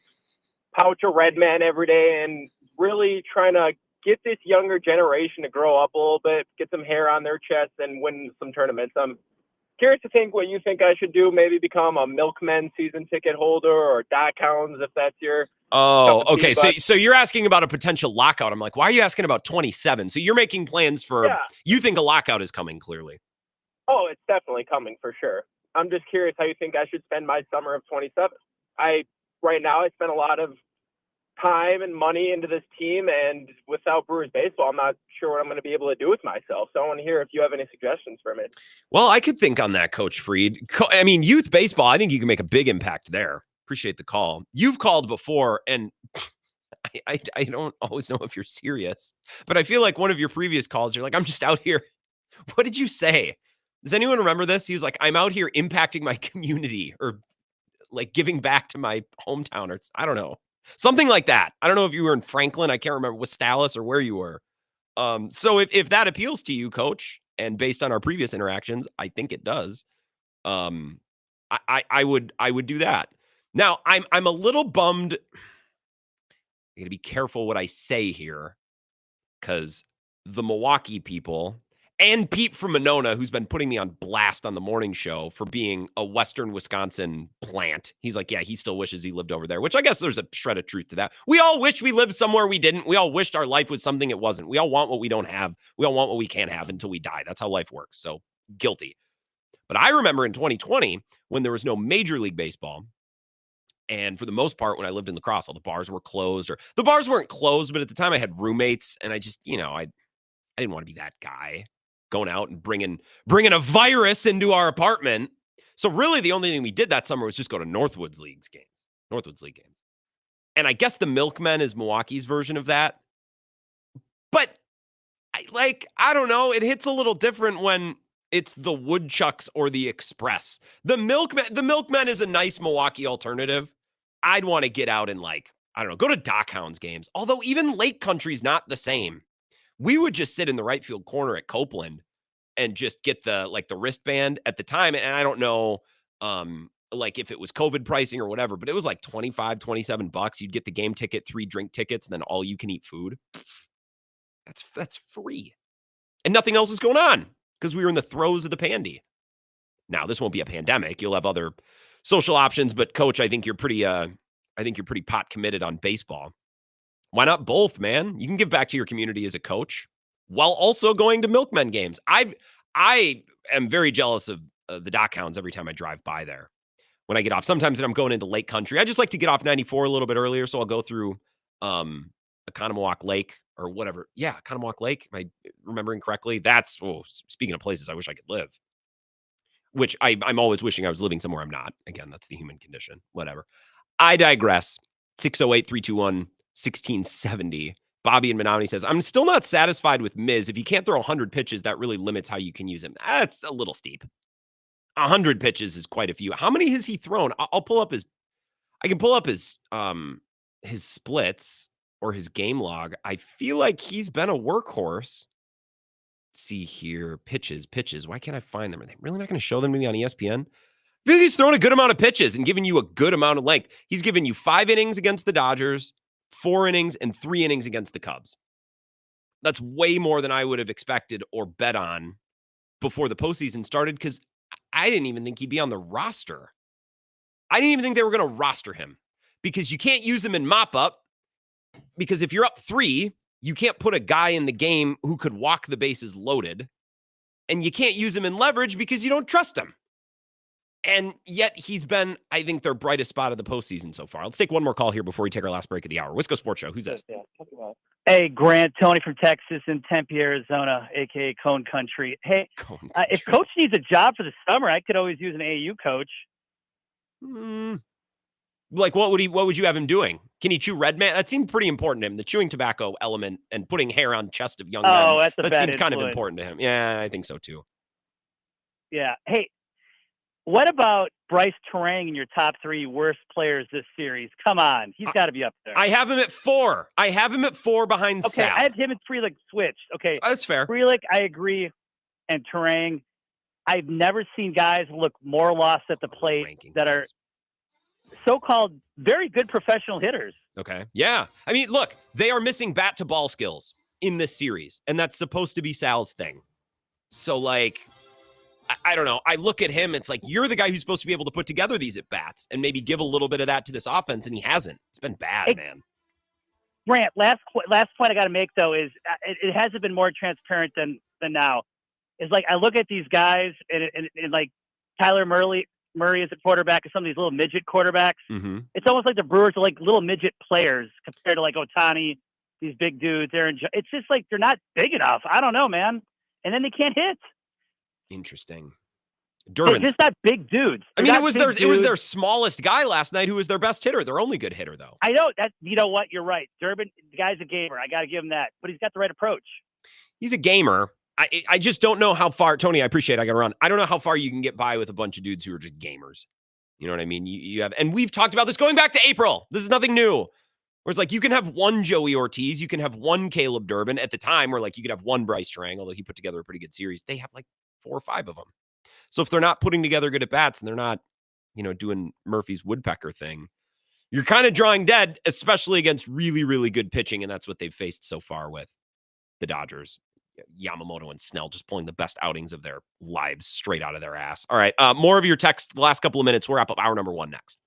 pouch of Red Man every day and really trying to get this younger generation to grow up a little bit, get some hair on their chest and win some tournaments. I'm curious to think what you think I should do. Maybe become a Milkmen season ticket holder or Doc Hounds if that's your... Oh, okay. So you're asking about a potential lockout. I'm like, why are you asking about 27? So you're making plans for, you think a lockout is coming, clearly. Oh, it's definitely coming for sure. I'm just curious how you think I should spend my summer of 27. Right now I spend a lot of time and money into this team, and without Brewers baseball, I'm not sure what I'm going to be able to do with myself. So I want to hear if you have any suggestions for me. Well, I could think on that, Coach Freed. Youth baseball, I think you can make a big impact there. Appreciate the call. You've called before, and I don't always know if you're serious, but I feel like one of your previous calls, you're like, I'm just out here. What did you say? Does anyone remember this? He was like, I'm out here impacting my community or like giving back to my hometown, or I don't know. Something like that. I don't know if you were in Franklin. I can't remember, Wistalis or where you were. So if that appeals to you, Coach, and based on our previous interactions, I think it does. I would do that. Now, I'm a little bummed. I got to be careful what I say here, because the Milwaukee people and Pete from Monona, who's been putting me on blast on the morning show for being a Western Wisconsin plant. He's like, yeah, he still wishes he lived over there, which I guess there's a shred of truth to that. We all wish we lived somewhere we didn't. We all wished our life was something it wasn't. We all want what we don't have. We all want what we can't have until we die. That's how life works. So guilty. But I remember in 2020 when there was no Major League Baseball, and for the most part, when I lived in La Crosse, all the bars were closed, or the bars weren't closed, but at the time I had roommates, and I just, I didn't want to be that guy going out and bringing a virus into our apartment. So really the only thing we did that summer was just go to Northwoods League games. And I guess the Milkmen is Milwaukee's version of that. But I don't know. It hits a little different when it's the Woodchucks or the Express. The Milkmen is a nice Milwaukee alternative. I'd want to get out and go to Doc Hounds games. Although even Lake Country's not the same. We would just sit in the right field corner at Copeland and just get the wristband at the time. And I don't know, if it was COVID pricing or whatever, but it was like $25, $27. You'd get the game ticket, 3 drink tickets, and then all you can eat food. That's free. And nothing else was going on because we were in the throes of the pandy. Now, this won't be a pandemic. You'll have other social options, but Coach, I think you're pretty pot committed on baseball. Why not both, man? You can give back to your community as a coach while also going to Milkmen games. I am very jealous of the Doc Hounds every time I drive by there. When I get off, sometimes when I'm going into Lake Country, I just like to get off 94 a little bit earlier, so I'll go through Economowoc Lake or whatever. Yeah, Economowoc Lake. Am I remembering correctly? That's, speaking of places I wish I could live, which I'm always wishing I was living somewhere I'm not. Again, that's the human condition. Whatever. I digress. 608-321-1670. Bobby in Menominee says, I'm still not satisfied with Miz. If you can't throw 100 pitches, that really limits how you can use him. That's a little steep. 100 pitches is quite a few. How many has he thrown? I can pull up his splits or his game log. I feel like he's been a workhorse. Let's see here. Pitches. Why can't I find them? Are they really not going to show them to me on ESPN? I feel like he's throwing a good amount of pitches and giving you a good amount of length. He's given you 5 innings against the Dodgers, 4 innings, and 3 innings against the Cubs. That's way more than I would have expected or bet on before the postseason started because I didn't even think he'd be on the roster. I didn't even think they were going to roster him because you can't use him in mop-up because if you're up 3, you can't put a guy in the game who could walk the bases loaded, and you can't use him in leverage because you don't trust him. And yet he's been, I think, their brightest spot of the postseason so far. Let's take one more call here before we take our last break of the hour. Wisco Sports Show. Who's this? Hey, Grant, Tony from Texas in Tempe, Arizona, a.k.a. Cone Country. Hey, if Coach needs a job for the summer, I could always use an AAU coach. Like, what would you have him doing? Can he chew red man? That seemed pretty important to him. The chewing tobacco element and putting hair on chest of young men. That's a that bad seemed kind of influence. important to him. Yeah, I think so too. Yeah. Hey, what about Bryce Terang in your top 3 worst players this series? Come on. He's got to be up there. I have him at 4. I have him at 4 behind Okay, Sal. I have him and Frelick switched. Okay. That's fair. Frelick, I agree. And Terang, I've never seen guys look more lost at the plate that are so-called very good professional hitters. Okay. Yeah. I mean, look, they are missing bat to ball skills in this series, and that's supposed to be Sal's thing. So, like, I don't know. I look at him, it's like, you're the guy who's supposed to be able to put together these at-bats and maybe give a little bit of that to this offense, and he hasn't. It's been bad, man. Grant, last point I got to make, though, is it hasn't been more transparent than now. It's like I look at these guys, and like Tyler Murray as a quarterback and some of these little midget quarterbacks. Mm-hmm. It's almost like the Brewers are like little midget players compared to like Ohtani, these big dudes. It's just like they're not big enough. I don't know, man. And then they can't hit. Interesting. They're just not big dudes. I mean, it was their smallest guy last night who was their best hitter. Their only good hitter, though. I know that. You know what? You're right. Durbin, the guy's a gamer. I got to give him that. But he's got the right approach. He's a gamer. I just don't know how far, Tony, I appreciate it. I got to run. I don't know how far you can get by with a bunch of dudes who are just gamers. You know what I mean? You have, and we've talked about this going back to April. This is nothing new. Where it's like you can have one Joey Ortiz, you can have one Caleb Durbin at the time, where like you could have one Bryce Terang, although he put together a pretty good series. They have like 4 or 5 of them. So if they're not putting together good at bats and they're not, doing Murphy's woodpecker thing, you're kind of drawing dead, especially against really, really good pitching. And that's what they've faced so far with the Dodgers. Yamamoto and Snell just pulling the best outings of their lives straight out of their ass. All right. More of your text the last couple of minutes. We'll wrap up hour number 1 next.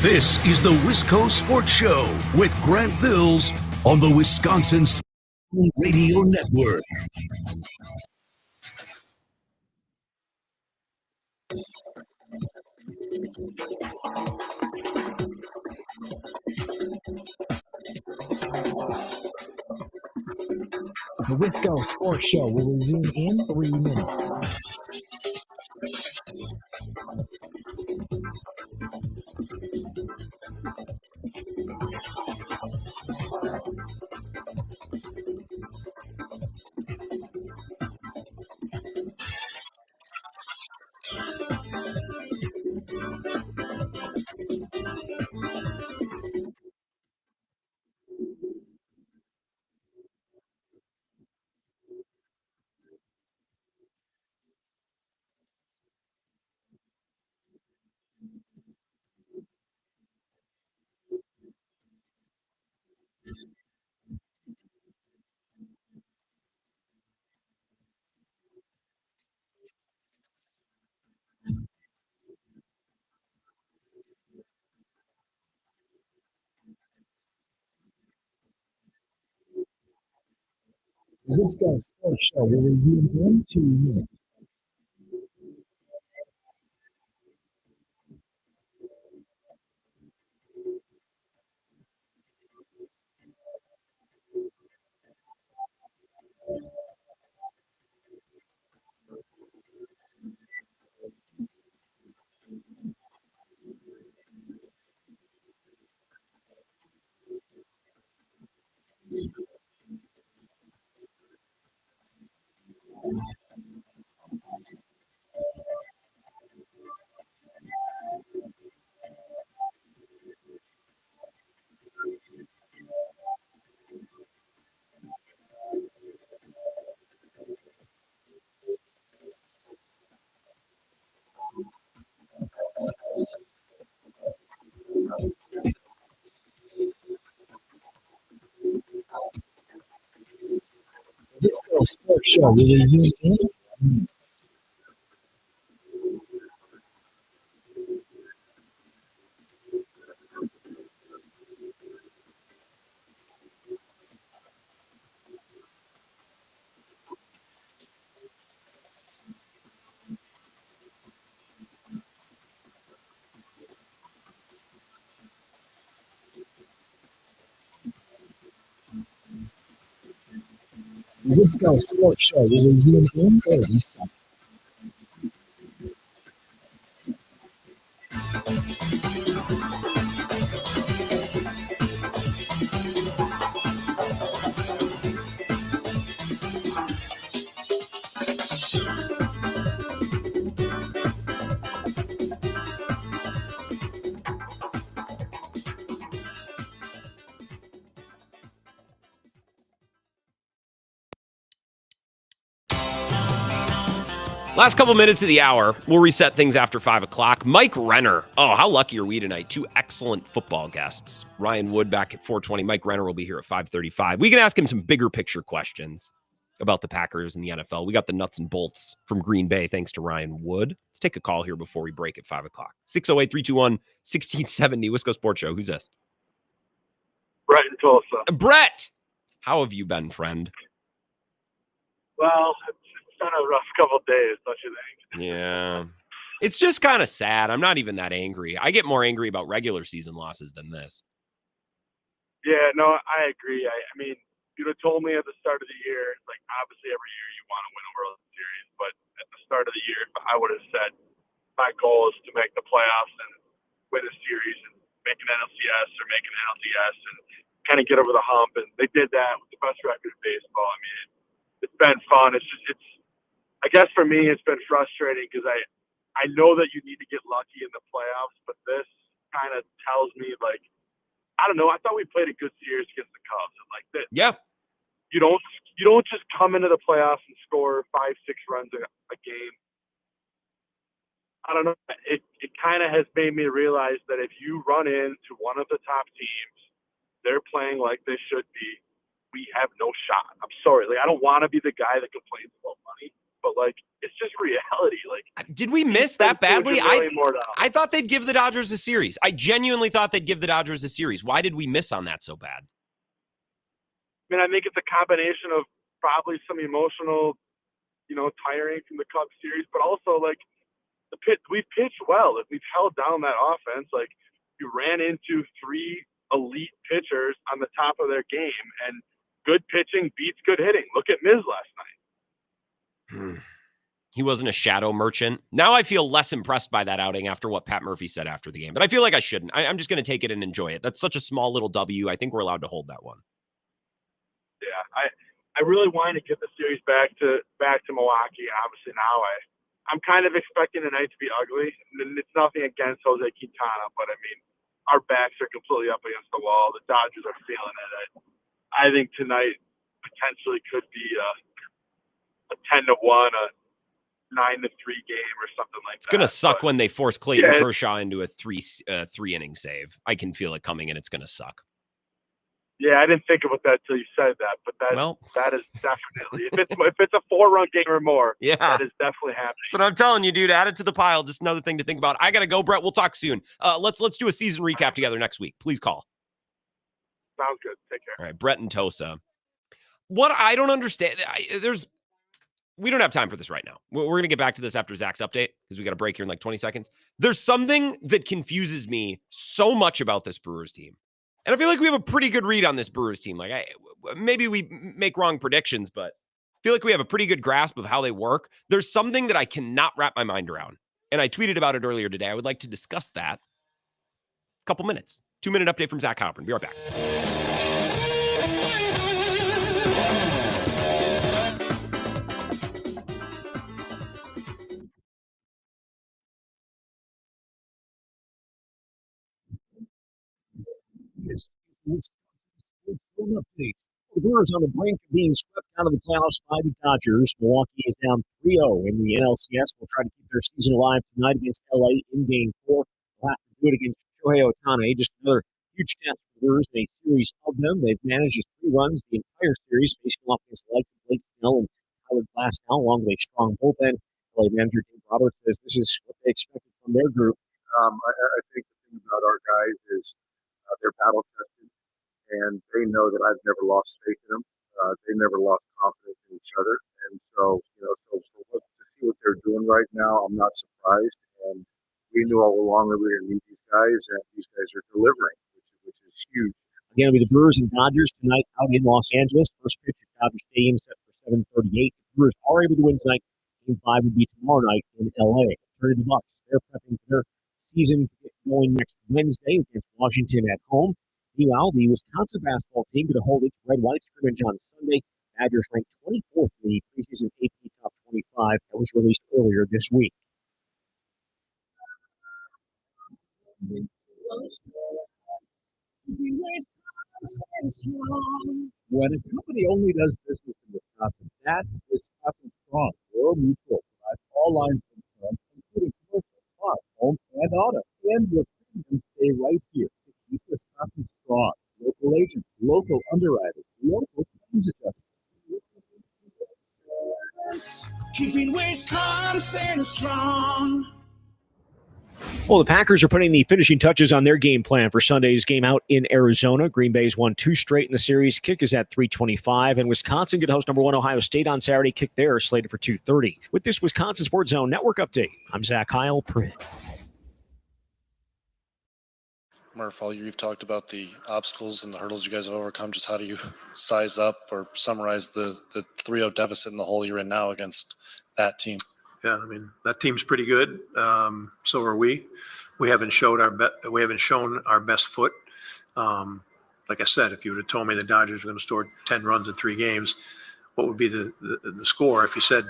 This is the Wisco Sports Show with Grant Bills on the Wisconsin Radio Network. The Wisco Sports Show will resume in 3 minutes. The Wisco Sports Show will resume in 2 minutes. Wisco Sports Show will resume in 1 minute. The Wisco Sports Show will resume in 30 seconds. Last couple minutes of the hour. We'll reset things after 5 o'clock. Mike Renner. Oh, how lucky are we tonight? Two excellent football guests. Ryan Wood back at 4:20. Mike Renner will be here at 5:35. We can ask him some bigger picture questions about the Packers and the NFL. We got the nuts and bolts from Green Bay thanks to Ryan Wood. Let's take a call here before we break at 5 o'clock. 608-321-1670. Wisco Sports Show. Who's this? Brett in Tulsa. Brett! How have you been, friend? Well, it's been a rough couple of days, don't you think? Yeah. It's just kind of sad. I'm not even that angry. I get more angry about regular season losses than this. Yeah, no, I agree. I mean, you'd have told me at the start of the year, like, obviously every year you want to win a World Series, but at the start of the year, I would have said my goal is to make the playoffs and win a series and make an NLCS or make an NLCS and kind of get over the hump. And they did that with the best record in baseball. I mean, it's been fun. I guess for me, it's been frustrating because I know that you need to get lucky in the playoffs, but this kind of tells me, like, I don't know. I thought we played a good series against the Cubs. And like this, yeah, you don't just come into the playoffs and score 5-6 runs a game. I don't know. It kind of has made me realize that if you run into one of the top teams, they're playing like they should be, we have no shot. I'm sorry. Like, I don't want to be the guy that complains about money, but like, it's just reality. Like, did we miss that badly? I thought they'd give the Dodgers a series. I genuinely thought they'd give the Dodgers a series. Why did we miss on that so bad? I mean, I think it's a combination of probably some emotional, tiring from the Cubs series, but also like we've pitched well. If we've held down that offense, like you ran into 3 elite pitchers on the top of their game, and good pitching beats good hitting. Look at Miz last night. He wasn't a shadow merchant. Now I feel less impressed by that outing after what Pat Murphy said after the game, but I feel like I shouldn't. I'm just going to take it and enjoy it. That's such a small little W. I think we're allowed to hold that one. Yeah, I really wanted to get the series back to Milwaukee. Obviously now I'm kind of expecting the night to be ugly. And it's nothing against Jose Quintana, but I mean, our backs are completely up against the wall. The Dodgers are feeling it. I think tonight potentially could be a 10-1, a 9-3 game or something like that. It's going to suck when they force Clayton Kershaw into a three inning save. I can feel it coming, and it's going to suck. Yeah, I didn't think about that till you said that, but that is definitely if it's a 4-run game or more, yeah, that is definitely happening. That's what I'm telling you, dude. Add it to the pile. Just another thing to think about. I gotta go, Brett. We'll talk soon. Let's do a season recap together next week. Please call. Sounds good. Take care. All right, Brett and Tosa. What I don't understand, we don't have time for this right now. We're going to get back to this after Zach's update because we got a break here in like 20 seconds. There's something that confuses me so much about this Brewers team. And I feel like we have a pretty good read on this Brewers team. Like, maybe we make wrong predictions, but I feel like we have a pretty good grasp of how they work. There's something that I cannot wrap my mind around. And I tweeted about it earlier today. I would like to discuss that. A couple minutes. 2-minute update from Zach Cochran. Be right back. The Brewers on the brink of being swept out of the playoffs by the Dodgers. Milwaukee is down 3-0 in the NLCS. Will try to keep their season alive tonight against LA in Game 4. They'll have to do it against Shohei Ohtani. Just another huge task for the Brewers in a series of them. They've managed just 3 runs the entire series, facing off against the likes of Blake Snell and solid class now, along with a strong bullpen. LA manager Dave Roberts says this is what they expected from their group. I think the thing about our guys is they're battle tested, and they know that I've never lost faith in them. They never lost confidence in each other, and so to see what they're doing right now, I'm not surprised. And we knew all along that we were going to need these guys, and these guys are delivering, which is huge. Again, it'll be the Brewers and Dodgers tonight out in Los Angeles. First pitch at Dodger Stadium set for 7:38. The Brewers are able to win tonight. Game 5 will be tomorrow night in LA. Turn to the Bucks. They're prepping for their season to get going next Wednesday against Washington at home. Meanwhile, the Wisconsin basketball team going to hold its red-white scrimmage on Sunday. Badgers ranked 24th in the preseason AP Top 25 that was released earlier this week. When a company only does business in Wisconsin, that's Wisconsin Strong. Rural Mutual provides all lines of insurance, including commercial, farm, home, and auto. And your premiums stay right here to keep Wisconsin strong. Local agents, local underwriters, local claims adjusters. Keeping Wisconsin strong. Well, the Packers are putting the finishing touches on their game plan for Sunday's game out in Arizona. Green Bay's won 2 straight in the series. Kick is at 3:25, and Wisconsin could host number 1 Ohio State on Saturday. Kick there slated for 2:30. With this Wisconsin Sports Zone Network update, I'm Zach Heil, Print. Murph, all year you've talked about the obstacles and the hurdles you guys have overcome. Just how do you size up or summarize the 3-0 deficit in the hole you're in now against that team? Yeah, I mean, that team's pretty good. So are we. We haven't shown our best foot. Like I said, if you would have told me the Dodgers were going to score 10 runs in 3 games, what would be the score? If you said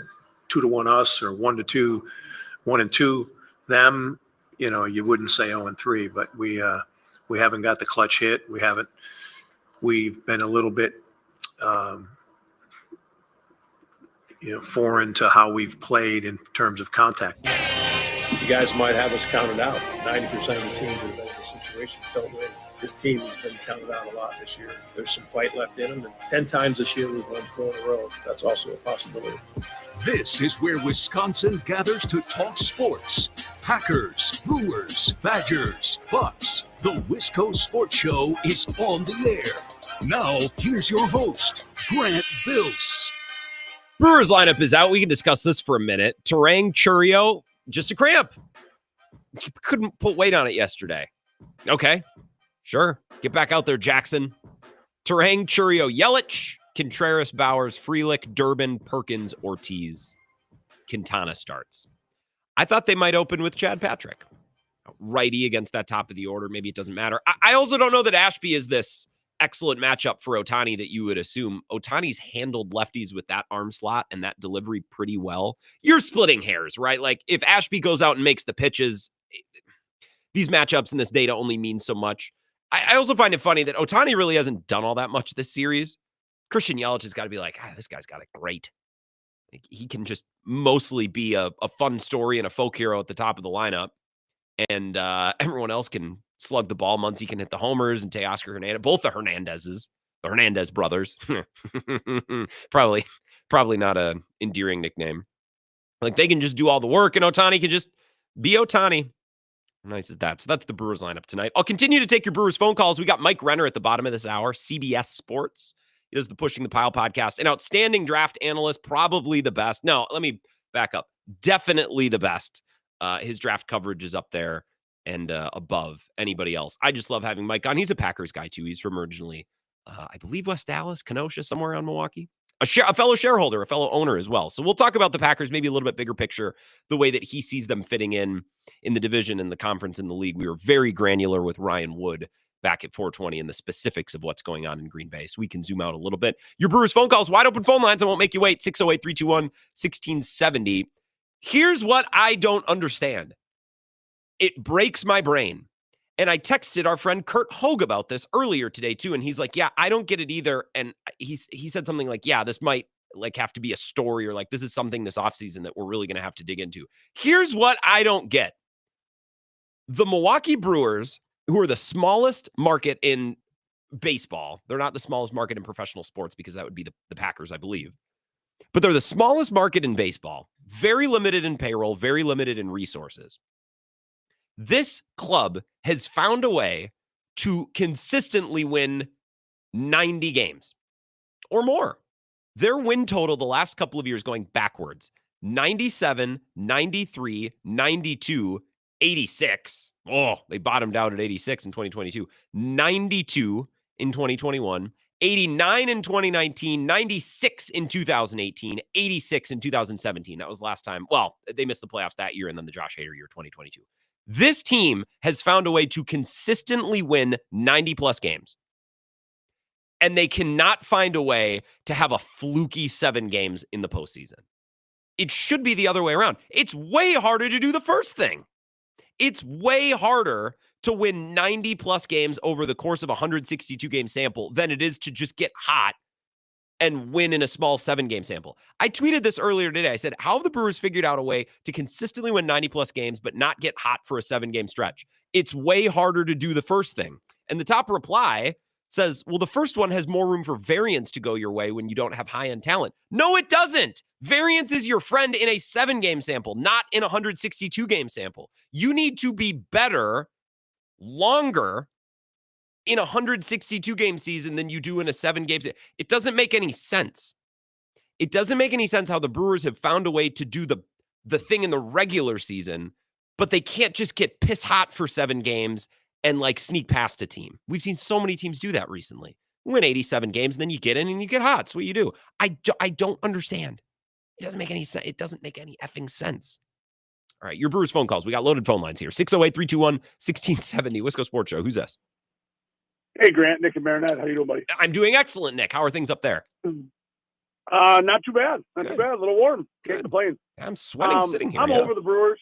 2-1 us or 1-2, 1-2 them, you wouldn't say 0-3. But we haven't got the clutch hit. We've been a little bit foreign to how we've played in terms of contact. You guys might have us counted out. 90% of the teams that have been in this situation don't win. This team has been counted out a lot this year. There's some fight left in them, and 10 times this year we've won 4 in a row. That's also a possibility. This is where Wisconsin gathers to talk sports. Packers, Brewers, Badgers, Bucks. The Wisco Sports Show is on the air. Now, here's your host, Grant Bills. Brewers lineup is out. We can discuss this for a minute. Terang, Churio, just a cramp. Couldn't put weight on it yesterday. Okay, sure. Get back out there, Jackson. Terang, Churio, Yelich, Contreras, Bowers, Frelick, Durbin, Perkins, Ortiz. Quintana starts. I thought they might open with Chad Patrick. Righty against that top of the order. Maybe it doesn't matter. I also don't know that Ashby is this excellent matchup for Ohtani that you would assume. Ohtani's handled lefties with that arm slot and that delivery pretty well. You're splitting hairs, right? Like if Ashby goes out and makes the pitches, these matchups in this data only mean so much. I also find it funny that Ohtani really hasn't done all that much this series. Christian Yelich has got to be like, this guy's got it great. Like, he can just mostly be a fun story and a folk hero at the top of the lineup. And everyone else can slug the ball. Muncy can hit the homers, and Teoscar Hernandez, both the Hernandezes, the Hernandez brothers. probably not an endearing nickname. Like they can just do all the work, and Ohtani can just be Ohtani. Nice as that. So that's the Brewers lineup tonight. I'll continue to take your Brewers phone calls. We got Mike Renner at the bottom of this hour, CBS Sports. He does the Pushing the Pile podcast. An outstanding draft analyst, probably the best. No, let me back up. Definitely the best. His draft coverage is up there and above anybody else. I just love having Mike on. He's a Packers guy, too. He's from originally, I believe, West Dallas, Kenosha, somewhere around Milwaukee. A fellow shareholder, a fellow owner as well. So we'll talk about the Packers, maybe a little bit bigger picture, the way that he sees them fitting in the division, in the conference, in the league. We were very granular with Ryan Wood back at 420 and the specifics of what's going on in Green Bay. So we can zoom out a little bit. Your Brewers phone calls, wide open phone lines. I won't make you wait. 608-321-1670. Here's what I don't understand. It breaks my brain. And I texted our friend Kurt Hogue about this earlier today too. And he's like, yeah, I don't get it either. And he said something like, yeah, this might like have to be a story, or like this is something this offseason that we're really going to have to dig into. Here's what I don't get. The Milwaukee Brewers, who are the smallest market in baseball, they're not the smallest market in professional sports because that would be the Packers, I believe. but they're the smallest market in baseball, very limited in payroll, very limited in resources. This club has found a way to consistently win 90 games or more. Their win total the last couple of years going backwards, 97, 93, 92, 86. Oh, they bottomed out at 86 in 2022, 92 in 2021, 89 in 2019, 96 in 2018, 86 in 2017. That was last time. Well, they missed the playoffs that year and then the Josh Hader year, 2022. This team has found a way to consistently win 90 plus games. And they cannot find a way to have a fluky 7 games in the postseason. It should be the other way around. It's way harder to do the first thing. It's way harder to win 90 plus games over the course of a 162 game sample than it is to just get hot and win in a small 7 game sample. I tweeted this earlier today. I said, how have the Brewers figured out a way to consistently win 90 plus games but not get hot for a 7 game stretch? It's way harder to do the first thing. And the top reply says, well, the first one has more room for variance to go your way when you don't have high-end talent. No, it doesn't. Variance is your friend in a 7 game sample, not in a 162 game sample. You need to be better longer in a 162 game season than you do in a 7 game season. It doesn't make any sense. It doesn't make any sense how the Brewers have found a way to do the thing in the regular season, but they can't just get piss hot for 7 games and like sneak past a team. We've seen so many teams do that recently. Win 87 games, and then you get in and you get hot. That's what you do. I don't understand. It doesn't make any sense. It doesn't make any effing sense. All right, your Brewers phone calls. We got loaded phone lines here. 608-321-1670. Wisco Sports Show. Who's this? Hey, Grant, Nick and Marinette. How you doing, buddy? I'm doing excellent, Nick. How are things up there? Not too bad. Not too bad. A little warm. Can't complain. I'm sweating sitting here. I'm over the Brewers.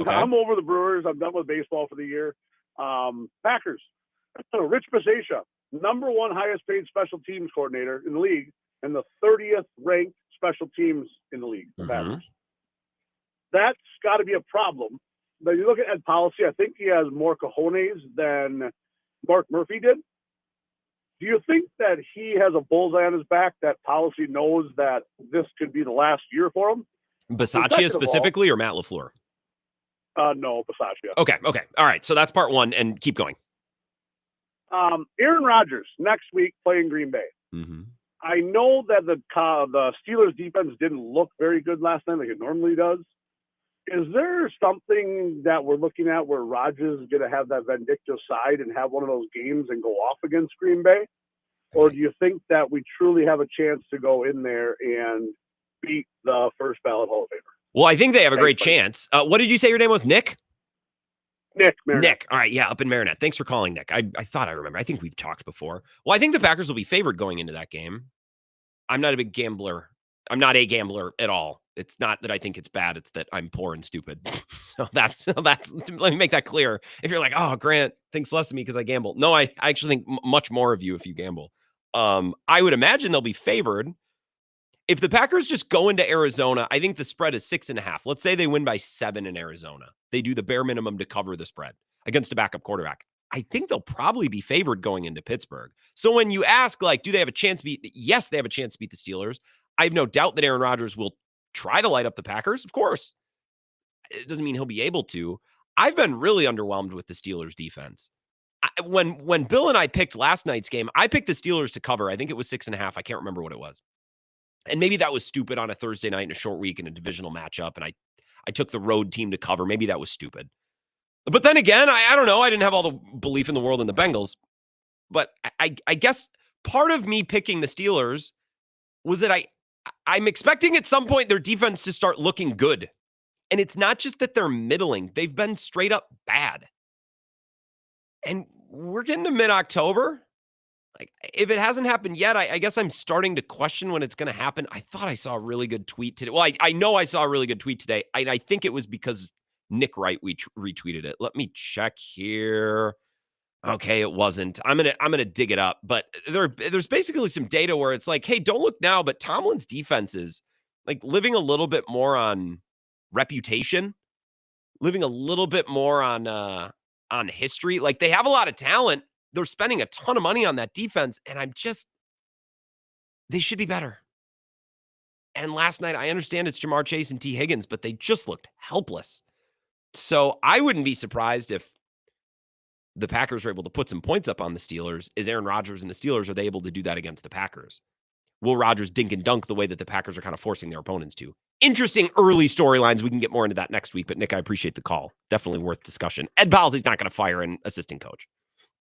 Okay. I'm over the Brewers. I'm done with baseball for the year. Packers. Rich Bisaccia, number 1 highest paid special teams coordinator in the league and the 30th ranked special teams in the league. The Packers. That's got to be a problem. But you look at Ed Policy, I think he has more cojones than Mark Murphy did. Do you think that he has a bullseye on his back, that Policy knows that this could be the last year for him? Bisaccia specifically or Matt LaFleur? No, Bisaccia. Okay. All right. So that's part 1, and keep going. Aaron Rodgers next week playing Green Bay. Mm-hmm. I know that the Steelers defense didn't look very good last night like it normally does. Is there something that we're looking at where Rodgers is going to have that vindictive side and have one of those games and go off against Green Bay? Or do you think that we truly have a chance to go in there and beat the first ballot Hall of Famer? Well, I think they have a great chance. What did you say your name was, Nick? Nick, Marinette. Nick. All right. Yeah, up in Marinette. Thanks for calling, Nick. I thought I remember. I think we've talked before. Well, I think the Packers will be favored going into that game. I'm not a big gambler. I'm not a gambler at all. It's not that I think it's bad. It's that I'm poor and stupid. So that's let me make that clear. If you're like, oh, Grant thinks less of me because I gamble. No, I actually think much more of you if you gamble. I would imagine they'll be favored. If the Packers just go into Arizona, I think the spread is 6.5. Let's say they win by 7 in Arizona. They do the bare minimum to cover the spread against a backup quarterback. I think they'll probably be favored going into Pittsburgh. So when you ask, like, do they have a chance to beat? Yes, they have a chance to beat the Steelers. I have no doubt that Aaron Rodgers will try to light up the Packers. Of course. It doesn't mean he'll be able to. I've been really underwhelmed with the Steelers defense. When Bill and I picked last night's game, I picked the Steelers to cover. I think it was 6.5. I can't remember what it was. And maybe that was stupid on a Thursday night in a short week in a divisional matchup. And I took the road team to cover. Maybe that was stupid. But then again, I don't know. I didn't have all the belief in the world in the Bengals. But I guess part of me picking the Steelers was that I'm expecting at some point their defense to start looking good. And it's not just that they're middling. They've been straight up bad. And we're getting to mid-October. Like, if it hasn't happened yet, I guess I'm starting to question when it's going to happen. I thought I saw a really good tweet today. Well, I know I saw a really good tweet today. I think it was because Nick Wright retweeted it. Let me check here. Okay, it wasn't. I'm gonna dig it up. But there's basically some data where it's like, hey, don't look now, but Tomlin's defense is like living a little bit more on reputation, living a little bit more on history. Like, they have a lot of talent. They're spending a ton of money on that defense, and they should be better. And last night, I understand it's Jamar Chase and T. Higgins, but they just looked helpless. So I wouldn't be surprised if the Packers are able to put some points up on the Steelers. Is Aaron Rodgers and the Steelers, are they able to do that against the Packers? Will Rodgers dink and dunk the way that the Packers are kind of forcing their opponents to? Interesting early storylines. We can get more into that next week, but Nick, I appreciate the call. Definitely worth discussion. Ed Bowsley's not going to fire an assistant coach.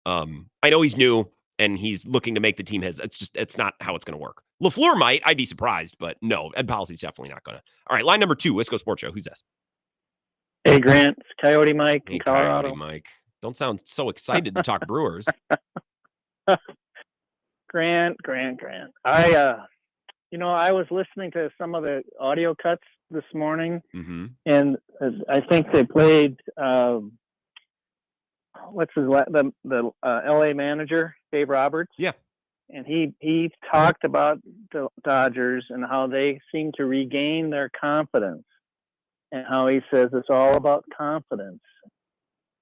I know he's new and he's looking to make the team his. It's not how it's going to work. LaFleur might. I'd be surprised, but no, Ed Bowsley's definitely not going to. All right, line number 2, Wisco Sports Show. Who's this? Hey, Grant. It's Coyote Mike in Hey, Colorado. Coyote Mike. Don't sound so excited to talk Brewers. Grant. I was listening to some of the audio cuts this morning, and I think they played the LA manager, Dave Roberts. Yeah. And he talked about the Dodgers and how they seem to regain their confidence, and how he says it's all about confidence.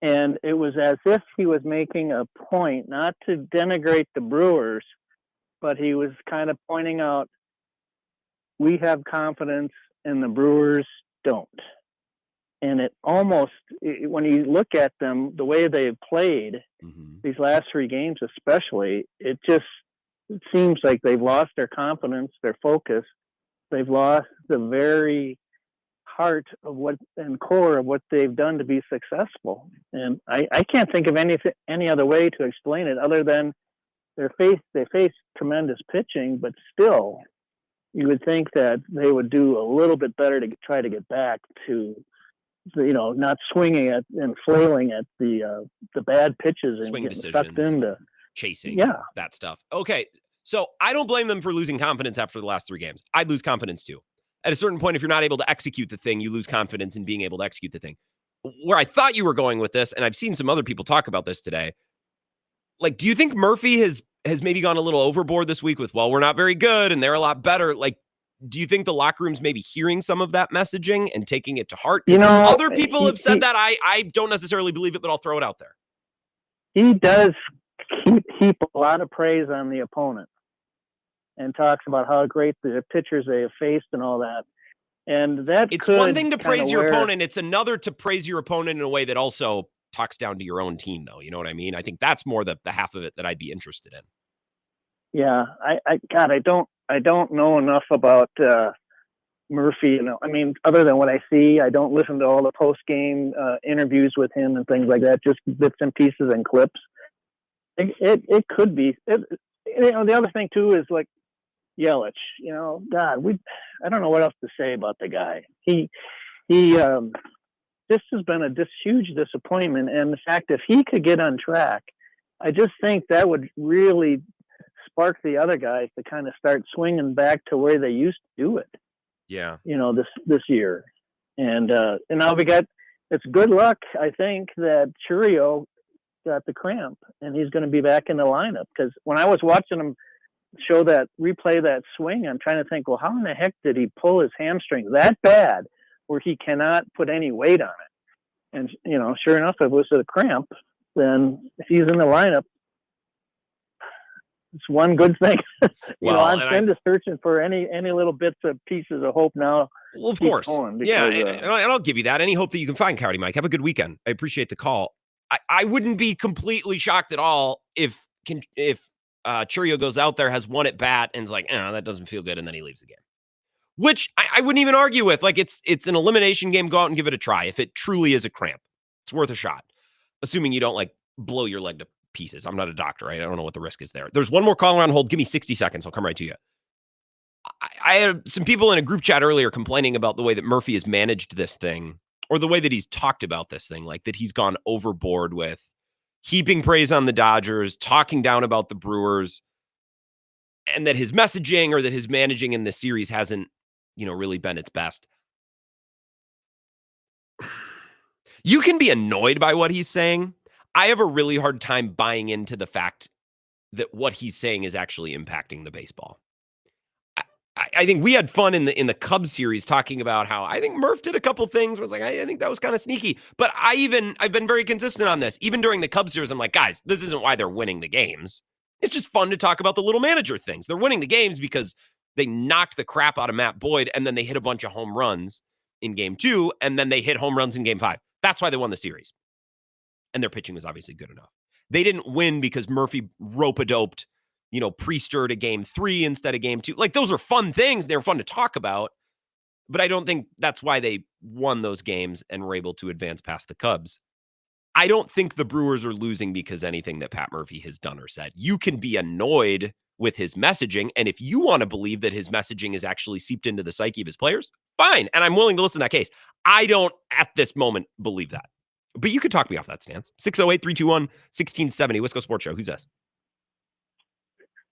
And it was as if he was making a point, not to denigrate the Brewers, but he was kind of pointing out, we have confidence and the Brewers don't. And it almost, when you look at them, the way they've played these last 3 games especially, it seems like they've lost their confidence, their focus. They've lost the very heart of what and core of what they've done to be successful. And I can't think of any other way to explain it other than they face tremendous pitching, but still you would think that they would do a little bit better to try to get back to, not swinging at and flailing at the bad pitches and Swing getting decisions, sucked into chasing, Yeah. that stuff. Okay, so I don't blame them for losing confidence after the last 3 games. I'd lose confidence too. At a certain point, if you're not able to execute the thing, you lose confidence in being able to execute the thing. Where I thought you were going with this, and I've seen some other people talk about this today, like, do you think Murphy has maybe gone a little overboard this week with, well, we're not very good and they're a lot better? Like, do you think the locker room's maybe hearing some of that messaging and taking it to heart? Because other people have said that. I don't necessarily believe it, but I'll throw it out there. He does heap a lot of praise on the opponent and talks about how great the pitchers they have faced and all that. And It's one thing to praise your opponent. It's another to praise your opponent in a way that also talks down to your own team, though. You know what I mean? I think that's more the half of it that I'd be interested in. Yeah, I don't know enough about Murphy. I mean, other than what I see, I don't listen to all the post-game interviews with him and things like that, just bits and pieces and clips. It could be. The other thing, too, is like Yelich. God, I don't know what else to say about the guy. He this has been a huge disappointment. And the fact, if he could get on track, I just think that would really spark the other guys to kind of start swinging back to where they used to do it. Yeah. This year. And now it's good luck, I think, that Churio got the cramp and he's going to be back in the lineup. Because when I was watching him replay that swing, I'm trying to think, well, how in the heck did he pull his hamstring that bad where he cannot put any weight on it? And, sure enough, if it was a cramp, then if he's in the lineup, it's one good thing. I'm just searching for any little bits of pieces of hope now. Well, of course. And I'll give you that. Any hope that you can find, Coyote Mike. Have a good weekend. I appreciate the call. I wouldn't be completely shocked at all if Churio goes out there, has one at bat, and is like, that doesn't feel good, and then he leaves the game. Which I wouldn't even argue with. Like, it's an elimination game. Go out and give it a try. If it truly is a cramp, it's worth a shot. Assuming you don't, blow your leg to pieces. I'm not a doctor. Right? I don't know what the risk is there. There's one more caller on hold. Give me 60 seconds. I'll come right to you. I had some people in a group chat earlier complaining about the way that Murphy has managed this thing, or the way that he's talked about this thing, like that he's gone overboard with heaping praise on the Dodgers, talking down about the Brewers, and that his messaging or that his managing in this series hasn't, really been its best. You can be annoyed by what he's saying. I have a really hard time buying into the fact that what he's saying is actually impacting the baseball. I think we had fun in the Cubs series talking about how I think Murph did a couple things where it's like, I think that was kind of sneaky. But I've been very consistent on this. Even during the Cubs series, I'm like, guys, this isn't why they're winning the games. It's just fun to talk about the little manager things. They're winning the games because They knocked the crap out of Matt Boyd, and then they hit a bunch of home runs in game 2, and then they hit home runs in game 5. That's why they won the series. And their pitching was obviously good enough. They didn't win because Murphy rope-a-doped, Priester to game 3 instead of game 2. Like, those are fun things. They're fun to talk about. But I don't think that's why they won those games and were able to advance past the Cubs. I don't think the Brewers are losing because anything that Pat Murphy has done or said. You can be annoyed with his messaging, and if you want to believe that his messaging is actually seeped into the psyche of his players, fine, and I'm willing to listen to that case. I don't, at this moment, believe that. But you could talk me off that stance. 608-321-1670, Wisco Sports Show. Who's this?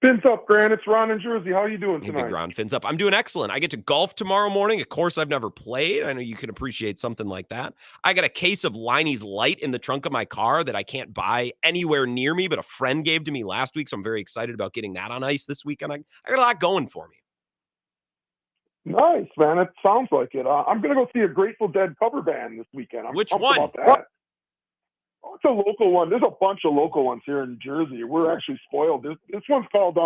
Fins up, Grant. It's Ron in Jersey. How are you doing tonight? Hey, Big Ron, fins up. I'm doing excellent. I get to golf tomorrow morning, a course I've never played. I know you can appreciate something like that. I got a case of Liney's Light in the trunk of my car that I can't buy anywhere near me, but a friend gave to me last week, so I'm very excited about getting that on ice this weekend. I got a lot going for me. Nice, man. It sounds like it. I'm going to go see a Grateful Dead cover band this weekend. Which one? About that. Oh, it's a local one. There's a bunch of local ones here in Jersey. We're actually spoiled. This one's called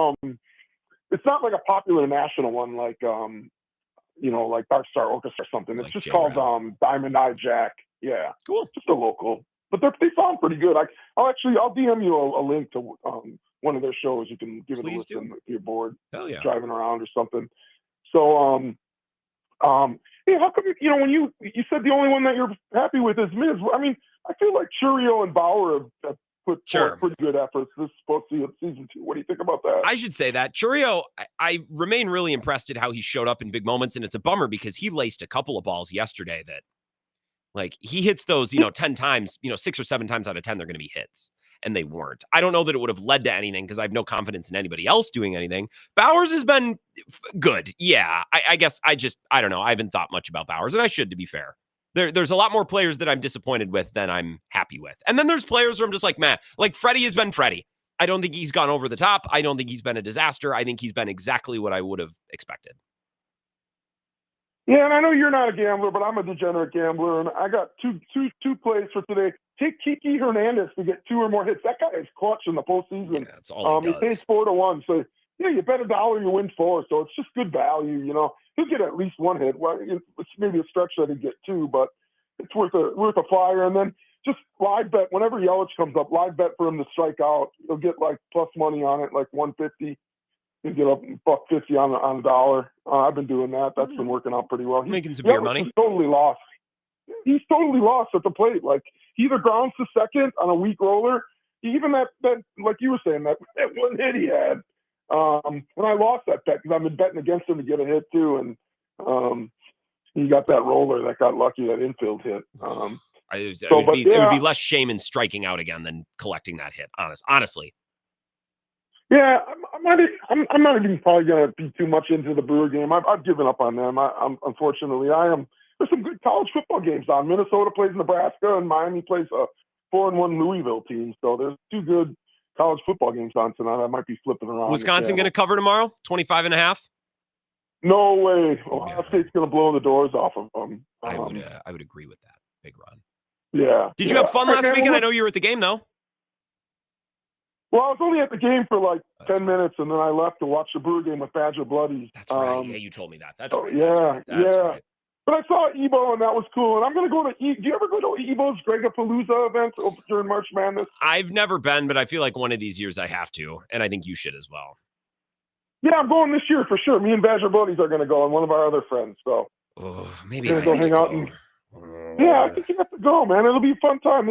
it's not like a popular national one like like Dark Star Orchestra or something. It's like just J-Rap. called Diamond Eye Jack. Yeah. Cool. Just a local. But they sound pretty good. I'll DM you a link to one of their shows. You can give Please it a listen do. if you're bored. Hell yeah. Driving around or something. So hey, how come when you said the only one that you're happy with is Miz? I mean, I feel like Churio and Bauer have put forth pretty good efforts this season 2. What do you think about that? I should say that. Churio, I remain really impressed at how he showed up in big moments, and it's a bummer because he laced a couple of balls yesterday that, like, he hits those, 10 times, 6 or 7 times out of 10, they're going to be hits, and they weren't. I don't know that it would have led to anything because I have no confidence in anybody else doing anything. Bowers has been good. Yeah, I guess I don't know. I haven't thought much about Bowers, and I should, to be fair. There's a lot more players that I'm disappointed with than I'm happy with. And then there's players where I'm just like, man, like Freddie has been Freddie. I don't think he's gone over the top. I don't think he's been a disaster. I think he's been exactly what I would have expected. Yeah, and I know you're not a gambler, but I'm a degenerate gambler, and I got two plays for today. Take Kiki Hernandez to get 2 or more hits. That guy is clutch in the postseason. Yeah, that's all he does. He pays 4-1, so you bet $1, you win 4. So it's just good value. He'll get at least 1 hit. Well, it's maybe a stretch that he'd get 2, but it's worth a flyer. And then just live bet whenever Yelich comes up. Live bet for him to strike out. He'll get like plus money on it, like 150. You get up $1.50 on a dollar. I've been doing that. That's been working out pretty well. Making some beer money. He's totally lost. He's totally lost at the plate. Like, he either grounds to second on a weak roller. Even that like you were saying, that 1 hit he had. And I lost that bet because I've been betting against him to get a hit too. And he got that roller that got lucky, that infield hit. It would be less shame in striking out again than collecting that hit. Honestly. Yeah, I'm not even probably going to be too much into the Brewer game. I've given up on them. Unfortunately, I am. There's some good college football games on. Minnesota plays Nebraska, and Miami plays a 4-1 Louisville team. So there's 2 good college football games on tonight. I might be flipping around. Wisconsin going to cover tomorrow? 25.5? No way. Ohio State's going to blow the doors off of them. I would agree with that. Big Ron. Yeah. Did you have fun last weekend? I know you were at the game, though. Well, I was only at the game for like 10 minutes, and then I left to watch the Brewer game with Badger Bloodies. That's right. Yeah, you told me that. That's right. Yeah, That's right. But I saw Ebo, and that was cool. And I'm going to go to do you ever go to Ebo's Gregapalooza event during March Madness? I've never been, but I feel like one of these years I have to, and I think you should as well. Yeah, I'm going this year for sure. Me and Badger Bloodies are going to go, and one of our other friends. So maybe I go hang out. Yeah, I think you have to go, man. It'll be a fun time.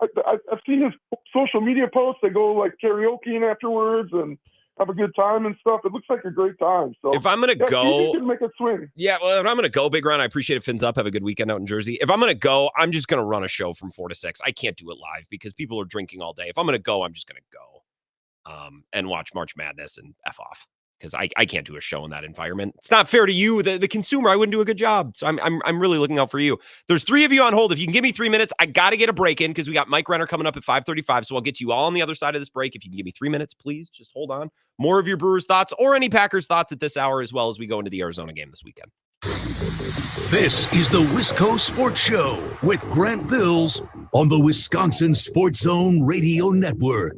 I've seen his social media posts. They go like karaoke afterwards and have a good time and stuff. It looks like a great time. So if I'm going to go, you can make a swing. Yeah, well, if I'm going to go, Big Ron, I appreciate it. Fins up. Have a good weekend out in Jersey. If I'm going to go, I'm just going to run a show from 4 to 6. I can't do it live because people are drinking all day. If I'm going to go, I'm just going to go and watch March Madness and F off. Because I can't do a show in that environment. It's not fair to you, the consumer. I wouldn't do a good job. So I'm really looking out for you. There's 3 of you on hold. If you can give me 3 minutes, I got to get a break in because we got Mike Renner coming up at 5:35. So I'll get to you all on the other side of this break. If you can give me 3 minutes, please just hold on. More of your Brewers thoughts or any Packers thoughts at this hour as well as we go into the Arizona game this weekend. This is the Wisco Sports Show with Grant Bills on the Wisconsin Sports Zone Radio Network.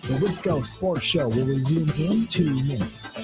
The Wisco Sports Show will resume in 2 minutes.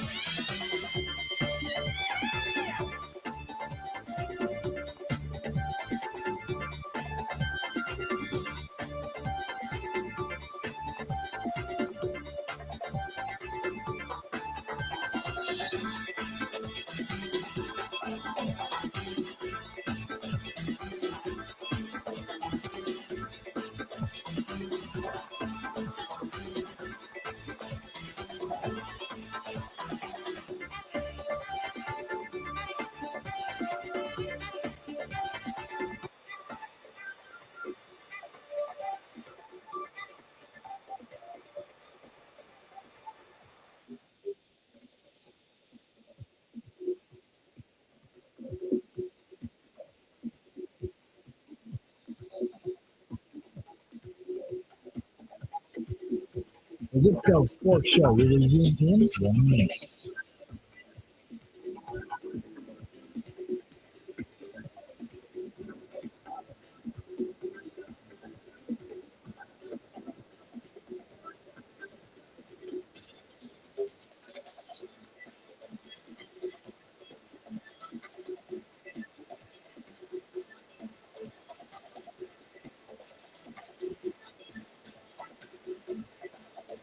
The Wisco Sports Show will resume in 1 minute.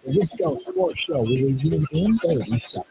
The Wisco Sports Show will resume in 30 seconds.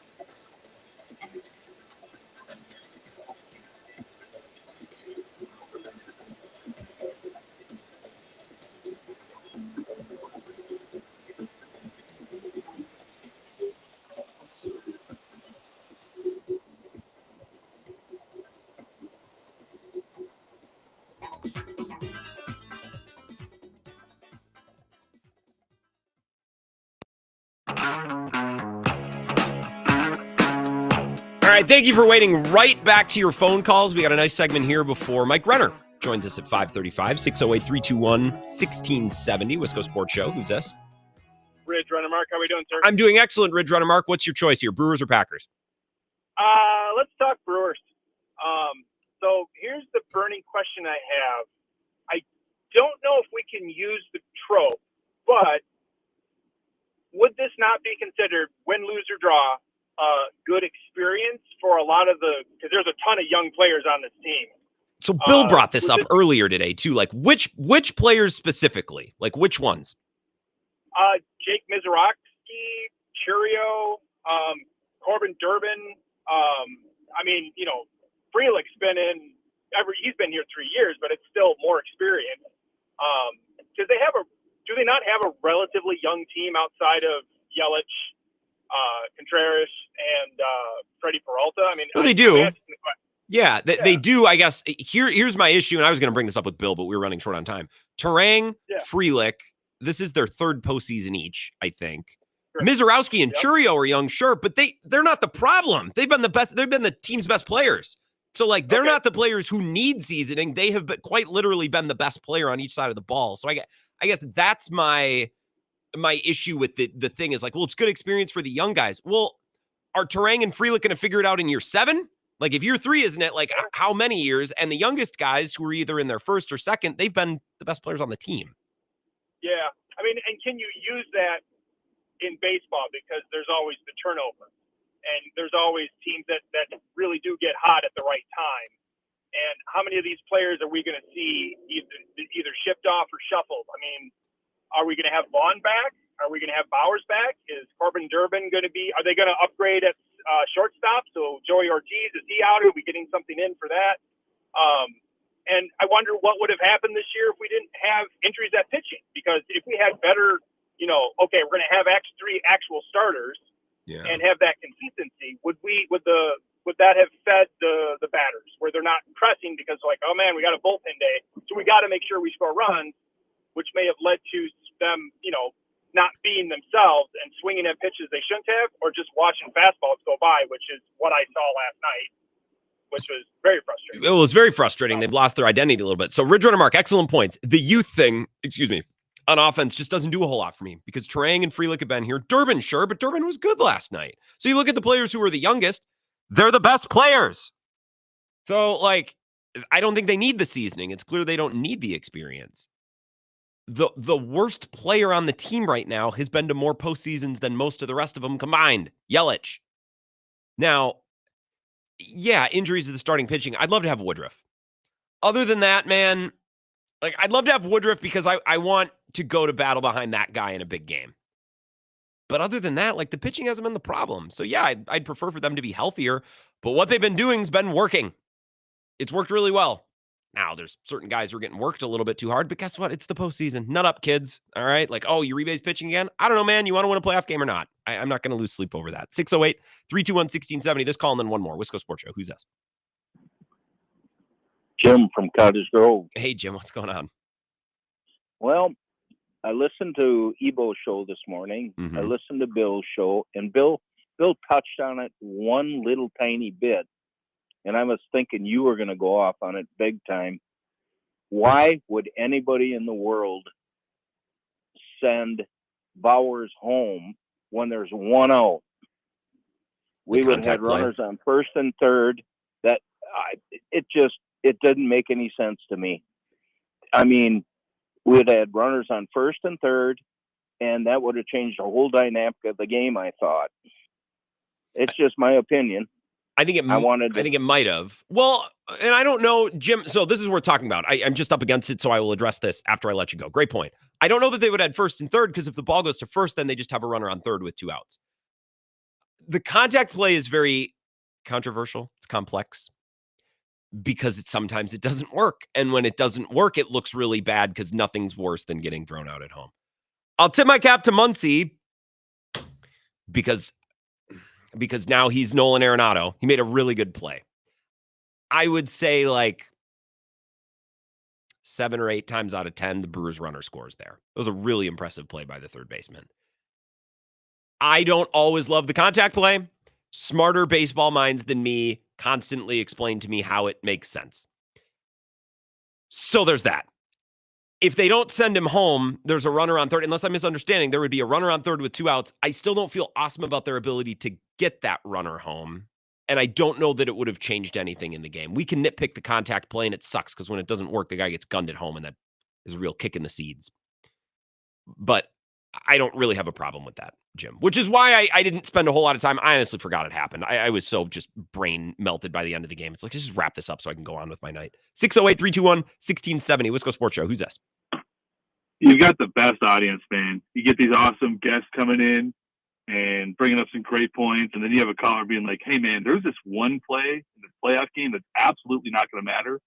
All right, thank you for waiting. Right back to your phone calls. We got a nice segment here before Mike Renner joins us at 5:35, 608-321-1670, Wisco Sports Show. Who's this? Ridge Runner Mark, how are we doing, sir? I'm doing excellent, Ridge Runner Mark. What's your choice here, Brewers or Packers? Let's talk Brewers. So here's the burning question I have. I don't know if we can use the trope, but would this not be considered win, lose, or draw a good experience for a lot of because there's a ton of young players on this team. So Bill brought this up earlier today too. Like which players specifically? Like which ones? Jake Mizorowski, Churio, Corbin Durbin. I mean, Frelick's been he's been here 3 years, but it's still more experience. Do they not have a relatively young team outside of Yelich, Contreras, and Freddie Peralta? I mean, well, they do. Yeah, they do. I guess here's my issue, and I was going to bring this up with Bill, but we were running short on time. Terang, Frelick, this is their third postseason each, I think. Sure. Mizorowski and Churio are young, sure, but they're not the problem. They've been the best. They've been the team's best players. So they're not the players who need seasoning. They have quite literally been the best player on each side of the ball. So I guess that's my issue with the thing is it's good experience for the young guys. Well, are Terang and Frelick going to figure it out in year 7? Like if year 3, isn't it? Like how many years? And the youngest guys who are either in their first or second, they've been the best players on the team. Yeah. I mean, and can you use that in baseball? Because there's always the turnover and there's always teams that really do get hot at the right time. And how many of these players are we going to see either shipped off or shuffled? I mean, are we going to have Vaughn back? Are we going to have Bowers back? Is Corbin Durbin going to be? Are they going to upgrade at shortstop? So Joey Ortiz would that have fed the batters where they're not pressing because like, oh man, we got a bullpen day, so we got to make sure we score runs, which may have led to them, not being themselves and swinging at pitches they shouldn't have, or just watching fastballs go by, which is what I saw last night, which was very frustrating. It was very frustrating. They've lost their identity a little bit. So Ridge Runner Mark, excellent points. The youth thing, on offense just doesn't do a whole lot for me because Terang and Frelick have been here. Durbin, sure, but Durbin was good last night. So you look at the players who are the youngest, they're the best players. So, I don't think they need the seasoning. It's clear they don't need the experience. The worst player on the team right now has been to more postseasons than most of the rest of them combined. Yelich. Now, yeah, injuries to the starting pitching. I'd love to have Woodruff. Other than that, man, I'd love to have Woodruff because I want to go to battle behind that guy in a big game. But other than that, the pitching hasn't been the problem. So yeah, I'd prefer for them to be healthier. But what they've been doing has been working. It's worked really well. Now, there's certain guys who are getting worked a little bit too hard, but guess what? It's the postseason. Nut up, kids. All right? Uribe's pitching again? I don't know, man. You want to win a playoff game or not? I'm not going to lose sleep over that. 608-321-1670. This call and then one more. Wisco Sports Show. Who's this? Jim from Cottage Grove. Hey, Jim. What's going on? Well, I listened to Ebo's show this morning. Mm-hmm. I listened to Bill's show, and Bill touched on it one little tiny bit. And I was thinking you were going to go off on it big time. Why would anybody in the world send Bowers home when there's 1 out? We would have had runners on first and third. It didn't make any sense to me. I mean, we'd had runners on first and third, and that would have changed the whole dynamic of the game, I thought. It's just my opinion. I think it might have. Well, and I don't know, Jim. So this is what we're talking about. I'm just up against it, so I will address this after I let you go. Great point. I don't know that they would add first and third because if the ball goes to first, then they just have a runner on third with 2 outs. The contact play is very controversial. It's complex because sometimes it doesn't work. And when it doesn't work, it looks really bad because nothing's worse than getting thrown out at home. I'll tip my cap to Muncy because now he's Nolan Arenado. He made a really good play. I would say 7 or 8 times out of 10, the Brewers runner scores there. It was a really impressive play by the third baseman. I don't always love the contact play. Smarter baseball minds than me constantly explain to me how it makes sense. So there's that. If they don't send him home, there's a runner on third. Unless I'm misunderstanding, there would be a runner on third with 2 outs. I still don't feel awesome about their ability to get that runner home. And I don't know that it would have changed anything in the game. We can nitpick the contact play, and it sucks because when it doesn't work, the guy gets gunned at home, and that is a real kick in the seeds. But I don't really have a problem with that, Jim, which is why I didn't spend a whole lot of time. I honestly forgot it happened. I was so just brain melted by the end of the game. It's just wrap this up so I can go on with my night. 608-321-1670. Wisco Sports Show. Who's this? You've got the best audience, man. You get these awesome guests coming in and bringing up some great points, and then you have a caller being like, hey, man, there's this one play in the playoff game that's absolutely not going to matter,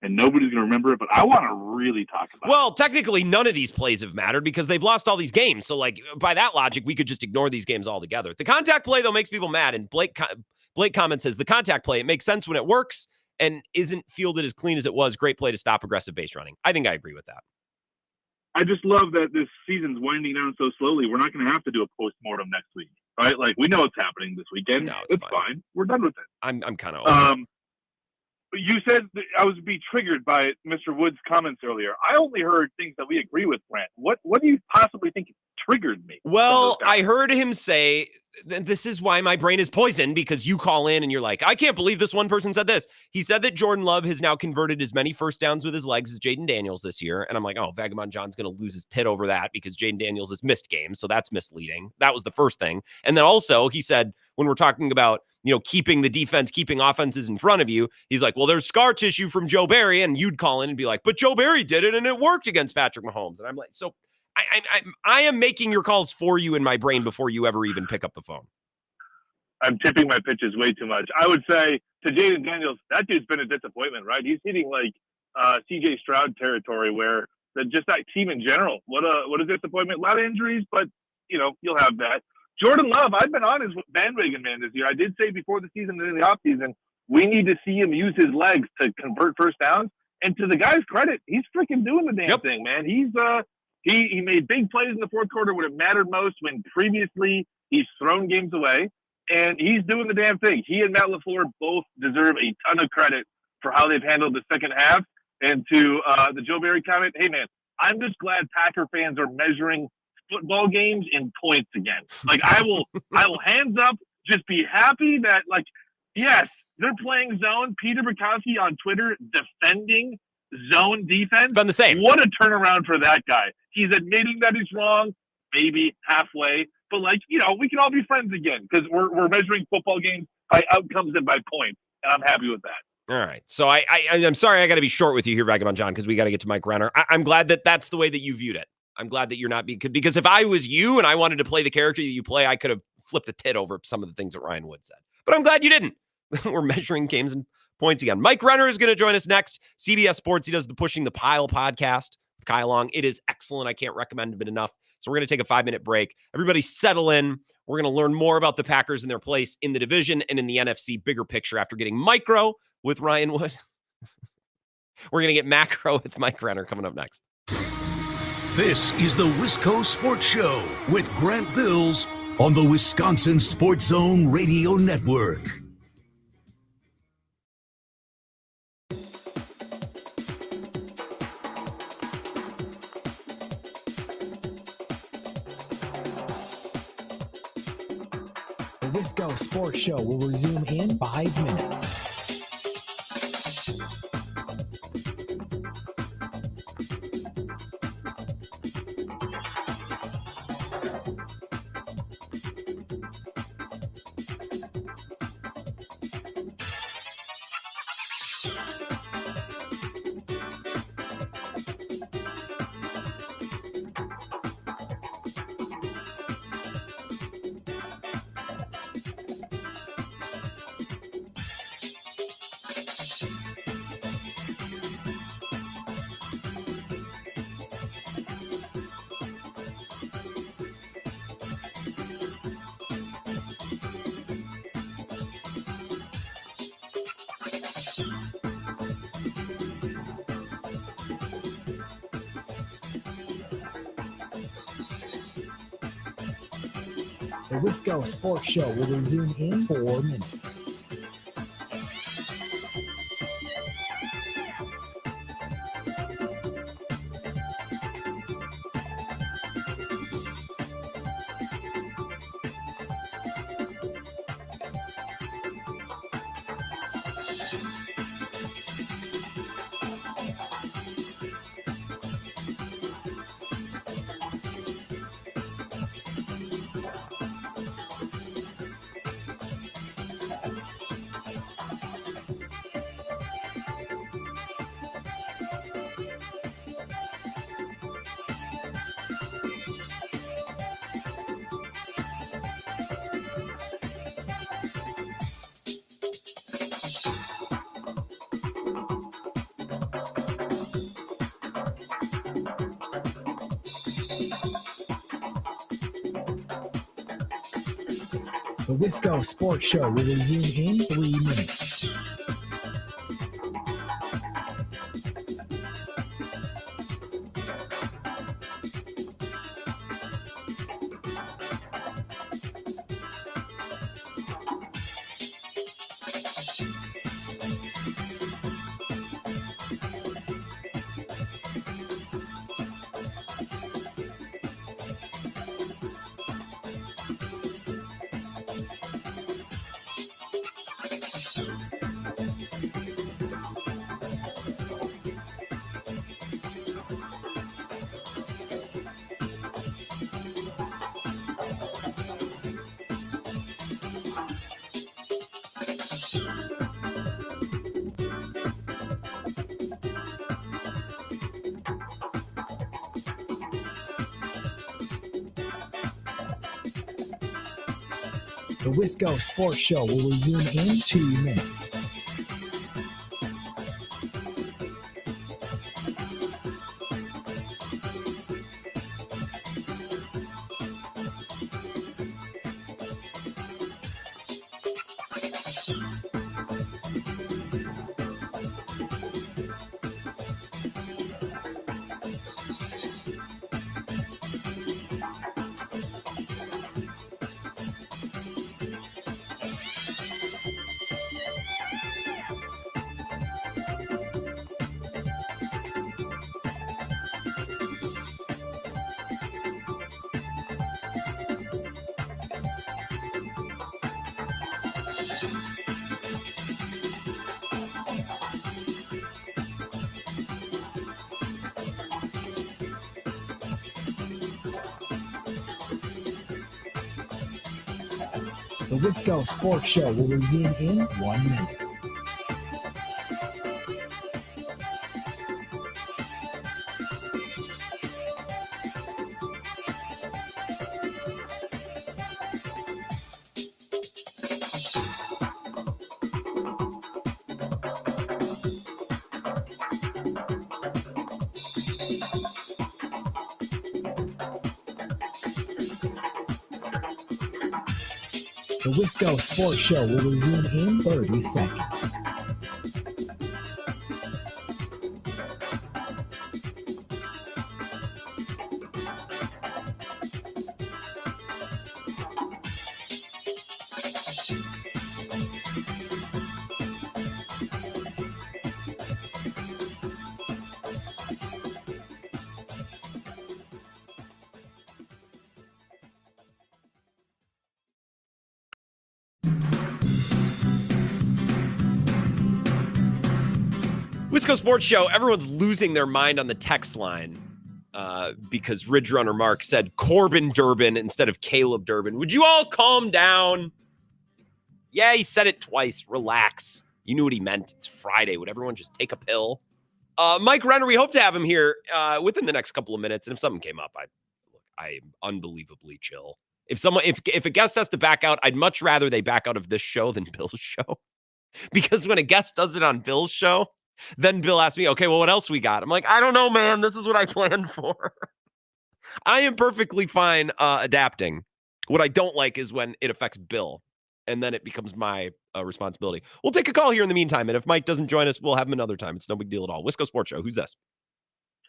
and nobody's going to remember it, but I want to really talk about it. Well, technically, none of these plays have mattered because they've lost all these games. So, by that logic, we could just ignore these games altogether. The contact play, though, makes people mad, and Blake comments says, the contact play, it makes sense when it works and isn't fielded as clean as it was. Great play to stop aggressive base running. I think I agree with that. I just love that this season's winding down so slowly. We're not going to have to do a postmortem next week, right? We know what's happening this weekend. No, it's fine. We're done with it. I'm kind of But you said that I was be triggered by Mr. Wood's comments earlier. I only heard things that we agree with, Brent. What do you possibly think triggered me? Well, I heard him say, this is why my brain is poisoned, because you call in and you're like, I can't believe this one person said this. He said that Jordan Love has now converted as many first downs with his legs as Jaden Daniels this year. And I'm like, oh, Vagabond John's going to lose his tit over that because Jaden Daniels has missed games. So that's misleading. That was the first thing. And then also he said, when we're talking about, keeping the defense, keeping offenses in front of you, he's like, well, there's scar tissue from Joe Barry. And you'd call in and be like, but Joe Barry did it and it worked against Patrick Mahomes. And I'm like, so I am making your calls for you in my brain before you ever even pick up the phone. I'm tipping my pitches way too much. I would say to Jaden Daniels, that dude's been a disappointment, right? He's hitting CJ Stroud territory where just that team in general. What a disappointment. A lot of injuries, but you'll have that. Jordan Love, I've been on his bandwagon man this year. I did say before the season and in the offseason, we need to see him use his legs to convert first downs. And to the guy's credit, he's freaking doing the damn thing, man. He made big plays in the fourth quarter when it mattered most, when previously he's thrown games away. And he's doing the damn thing. He and Matt LaFleur both deserve a ton of credit for how they've handled the second half. And to the Joe Barry comment, hey, man, I'm just glad Packer fans are measuring football games in points again. Like, I will hands up, just be happy that, like, yes, they're playing zone. Peter Bukowski on Twitter defending zone defense. It's been the same. What a turnaround for that guy. He's admitting that he's wrong, maybe halfway. But, like, you know, we can all be friends again because we're measuring football games by outcomes and by points. And I'm happy with that. All right. So I'm sorry I got to be short with you here, Vagabond John, because we got to get to Mike Renner. I'm glad that that's the way that you viewed it. I'm glad that you're not because if I was you and I wanted to play the character that you play, I could have flipped a tit over some of the things that Ryan Wood said. But I'm glad you didn't. We're measuring games and points again. Mike Renner is going to join us next. CBS Sports. He does the Pushing the Pile podcast with Kyle Long. It is excellent. I can't recommend it enough. So we're going to take a 5-minute break. Everybody settle in. We're going to learn more about the Packers and their place in the division and in the NFC bigger picture after getting micro with Ryan Wood. We're going to get macro with Mike Renner coming up next. This is the Wisco Sports Show with Grant Bills on the Wisconsin Sports Zone Radio Network. The Wisco Sports Show will resume in 5 minutes. The Wisco Sports Show will resume in 4 minutes. The Wisco Sports Show will resume in 3 minutes. The Wisco Sports Show will resume in 2 minutes. The Wisco Sports Show will resume in 1 minute. The Wisco Sports Show will resume in 30 seconds. Wisco Sports Show, everyone's losing their mind on the text line because Ridge Runner Mark said Corbin Durbin instead of Caleb Durbin. Would you all calm down? Yeah, he said it twice. Relax. You knew what he meant. It's Friday. Would everyone just take a pill? Mike Renner, we hope to have him here within the next couple of minutes. And if something came up, I am unbelievably chill. If a guest has to back out, I'd much rather they back out of this show than Bill's show. Because when a guest does it on Bill's show, then Bill asked me, okay, well, what else we got? I'm like, I don't know, man. This is what I planned for. I am perfectly fine adapting. What I don't like is when it affects Bill, and then it becomes my responsibility. We'll take a call here in the meantime, and if Mike doesn't join us, we'll have him another time. It's no big deal at all. Wisco Sports Show. Who's this?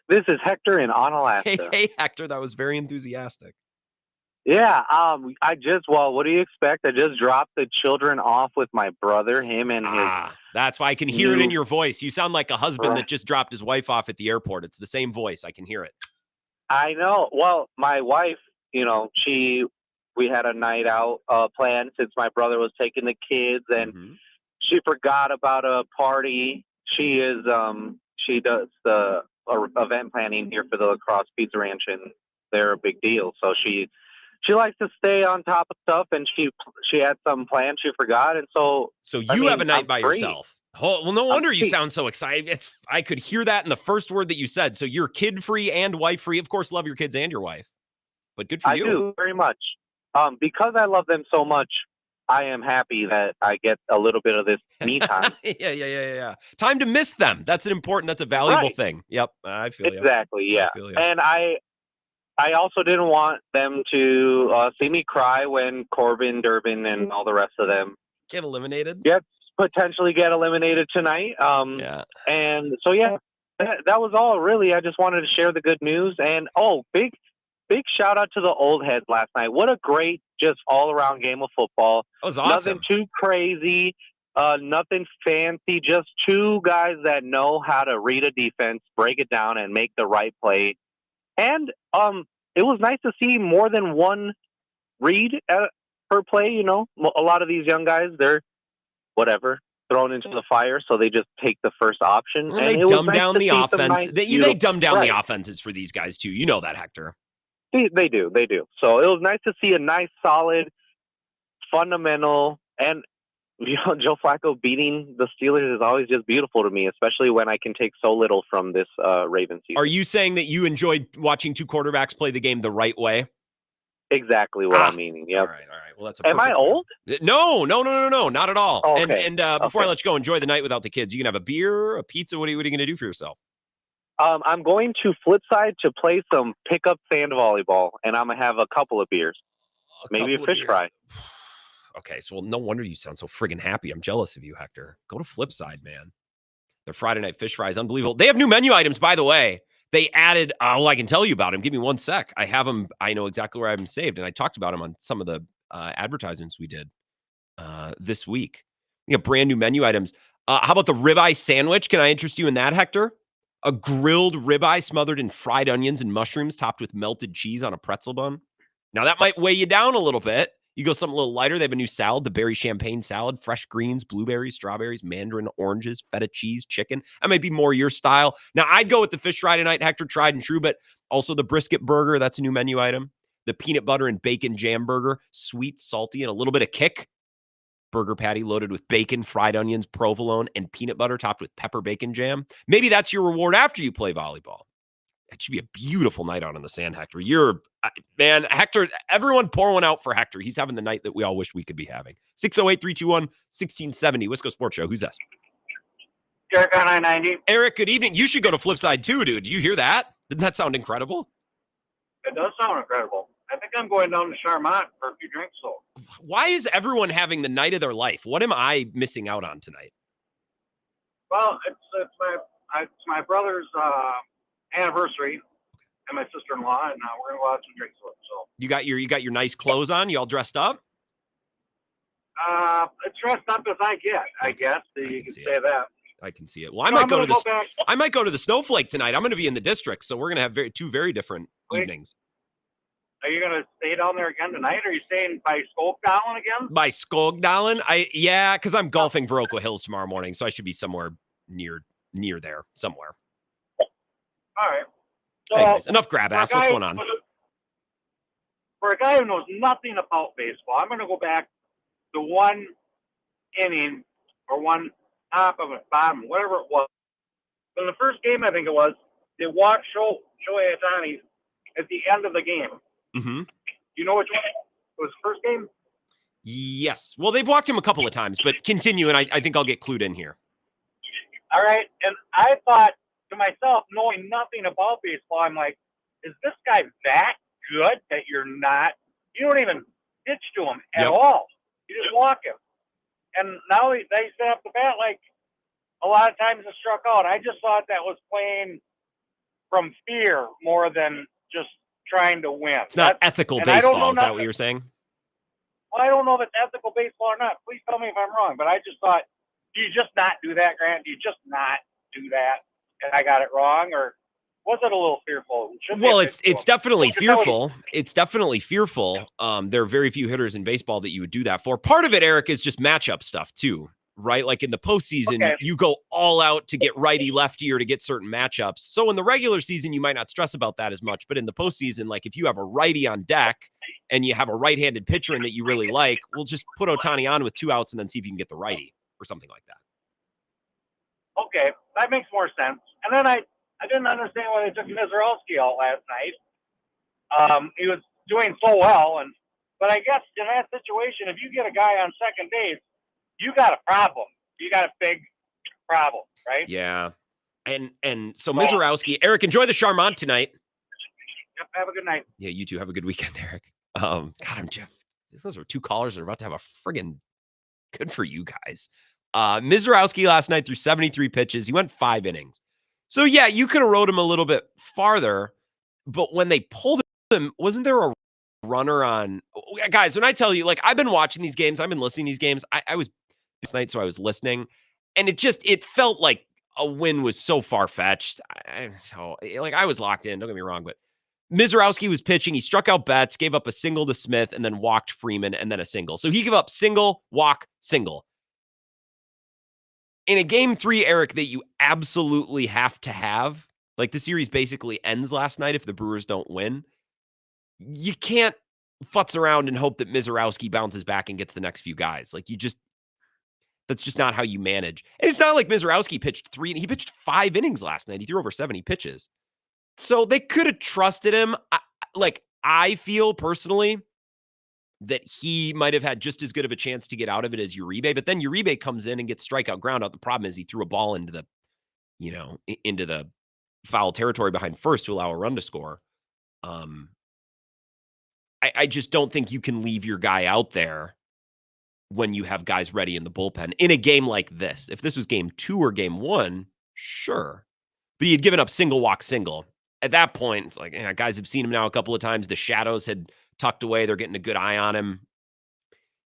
This is Hector in Onalaska. Hey, Hector. That was very enthusiastic. Yeah, what do you expect? I just dropped the children off with my brother, him and his... That's why I can hear it in your voice. You sound like a husband that just dropped his wife off at the airport. It's the same voice. I can hear it. I know. Well, my wife, we had a night out planned since my brother was taking the kids, and she forgot about a party. She does the event planning here for the Lacrosse Pizza Ranch, and they're a big deal. So she likes to stay on top of stuff, and she had some plans she forgot, and so you have a night by yourself. Oh, well, no wonder you sound so excited. I could hear that in the first word that you said. So you're kid free and wife free. Of course, love your kids and your wife, but good for you. I do very much. Because I love them so much, I am happy that I get a little bit of this me time. Yeah. Time to miss them. That's a valuable thing. Yep, I feel you. Exactly. Yeah, and I also didn't want them to see me cry when Corbin, Durbin, and all the rest of them get eliminated. Potentially get eliminated tonight. And so that was all really. I just wanted to share the good news, and big shout out to the old heads last night. What a great, just all around game of football. That was awesome. Nothing too crazy, nothing fancy. Just two guys that know how to read a defense, break it down, and make the right play. And it was nice to see more than one read per play. A lot of these young guys, they're thrown into the fire, so they just take the first option. Well, they dumb down the offense. They dumb down the offenses for these guys too. You know that, Hector. They do. So it was nice to see a nice, solid, fundamental, and Joe Flacco beating the Steelers is always just beautiful to me, especially when I can take so little from this Ravens season. Are you saying that you enjoyed watching two quarterbacks play the game the right way? Exactly what I'm meaning. Yep. All right. Well, that's Am I old? No, not at all. Oh, okay. And before I let you go, enjoy the night without the kids. You can have a beer, a pizza. What are you going to do for yourself? I'm going to Flipside to play some pickup sand volleyball, and I'm going to have a couple of beers. Maybe a fish fry. Okay, so no wonder you sound so friggin' happy. I'm jealous of you, Hector. Go to Flipside, man. Their Friday night fish fry is unbelievable. They have new menu items, by the way. They added, I can tell you about them. Give me 1 sec. I have them. I know exactly where I have them saved, and I talked about them on some of the advertisements we did this week. You got brand new menu items. How about the ribeye sandwich? Can I interest you in that, Hector? A grilled ribeye smothered in fried onions and mushrooms topped with melted cheese on a pretzel bun. Now, that might weigh you down a little bit. You go something a little lighter. They have a new salad, the berry champagne salad, fresh greens, blueberries, strawberries, mandarin oranges, feta cheese, chicken. That might be more your style. Now, I'd go with the fish fry tonight, Hector, tried and true, but also the brisket burger. That's a new menu item. the peanut butter and bacon jam burger, sweet, salty, and a little bit of kick. Burger patty loaded with bacon, fried onions, provolone, and peanut butter topped with pepper bacon jam. Maybe that's your reward after you play volleyball. It should be a beautiful night out on the sand, Hector. Man, Hector, everyone pour one out for Hector. He's having the night that we all wish we could be having. 608-321-1670, Wisco Sports Show. Who's this? Eric on I-90. Eric, good evening. You should go to Flipside too, dude. Do you hear that? Didn't that sound incredible? It does sound incredible. I think I'm going down to Charmant for a few drinks, so. Why is everyone having the night of their life? What am I missing out on tonight? Well, it's my brother's anniversary and my sister-in-law, and we're gonna go out some drinks with. So You got your nice clothes on. You all dressed up? it's dressed up as I get, I guess. You can say that. I can see it. Well, I might go to the Snowflake tonight. I'm going to be in the district, so we're going to have two very different evenings. Are you going to stay down there again tonight? Or are you staying by Skoldalen again? By Skoldalen? Yeah, because I'm golfing Viroqua Hills tomorrow morning, so I should be somewhere near there, somewhere. All right. So, anyways, enough grab ass. What's going on? For a guy who knows nothing about baseball, I'm going to go back to one inning or one top of a bottom, whatever it was. But in the first game, I think it was, they walked Shohei Ohtani at the end of the game. Mm-hmm. You know which one? It was the first game? Yes. Well, they've walked him a couple of times, but continue, and I think I'll get clued in here. All right. And I thought to myself, knowing nothing about baseball, I'm like, is this guy that good that you don't even pitch to him at all? You just walk him. And now they set up the bat like a lot of times it struck out. I just thought that was playing from fear more than just trying to win. It's not ethical baseball. Is that what you're saying? Well, I don't know if it's ethical baseball or not. Please tell me if I'm wrong. But I just thought, do you just not do that, Grant? Do you just not do that? And I got it wrong? Or was it a little fearful? Well, it's definitely fearful. It's definitely fearful. There are very few hitters in baseball that you would do that for. Part of it, Eric, is just matchup stuff too, right? Like in the postseason, you go all out to get righty lefty or to get certain matchups. So in the regular season, you might not stress about that as much. But in the postseason, like if you have a righty on deck and you have a right-handed pitcher in that you really like, we'll just put Ohtani on with 2 outs and then see if you can get the righty or something like that. Okay, that makes more sense. And then I didn't understand why they took Mizorowski out last night. He was doing so well, but I guess in that situation, if you get a guy on second base, you got a problem. You got a big problem, right? Yeah. And so Mizorowski, Eric, enjoy the Charmant tonight. Yep, have a good night. Yeah, you too. Have a good weekend, Eric. God, I'm Jeff. Those are 2 callers that are about to have a friggin' good for you guys. Mizorowski last night threw 73 pitches. He went 5 innings. So, yeah, you could have rode him a little bit farther, but when they pulled him, wasn't there a runner on? Guys, when I tell you, like, I've been watching these games, I've been listening to these games. I was this night, so I was listening, and it felt like a win was so far-fetched. I was locked in, don't get me wrong, but Mizorowski was pitching. He struck out Betts, gave up a single to Smith, and then walked Freeman, and then a single. So he gave up single, walk, single. In a game 3, Eric, that you absolutely have to have, like the series basically ends last night if the Brewers don't win, you can't futz around and hope that Mizorowski bounces back and gets the next few guys. Like that's just not how you manage. And it's not like Mizorowski pitched 3, he pitched 5 innings last night. He threw over 70 pitches. So they could have trusted him. I feel personally that he might have had just as good of a chance to get out of it as Uribe, but then Uribe comes in and gets strikeout ground out. The problem is he threw a ball into the foul territory behind first to allow a run to score. I just don't think you can leave your guy out there when you have guys ready in the bullpen in a game like this. If this was game 2 or game 1, sure. But he had given up single, walk, single. At that point, it's like, guys have seen him now a couple of times. The shadows had tucked away. They're getting a good eye on him.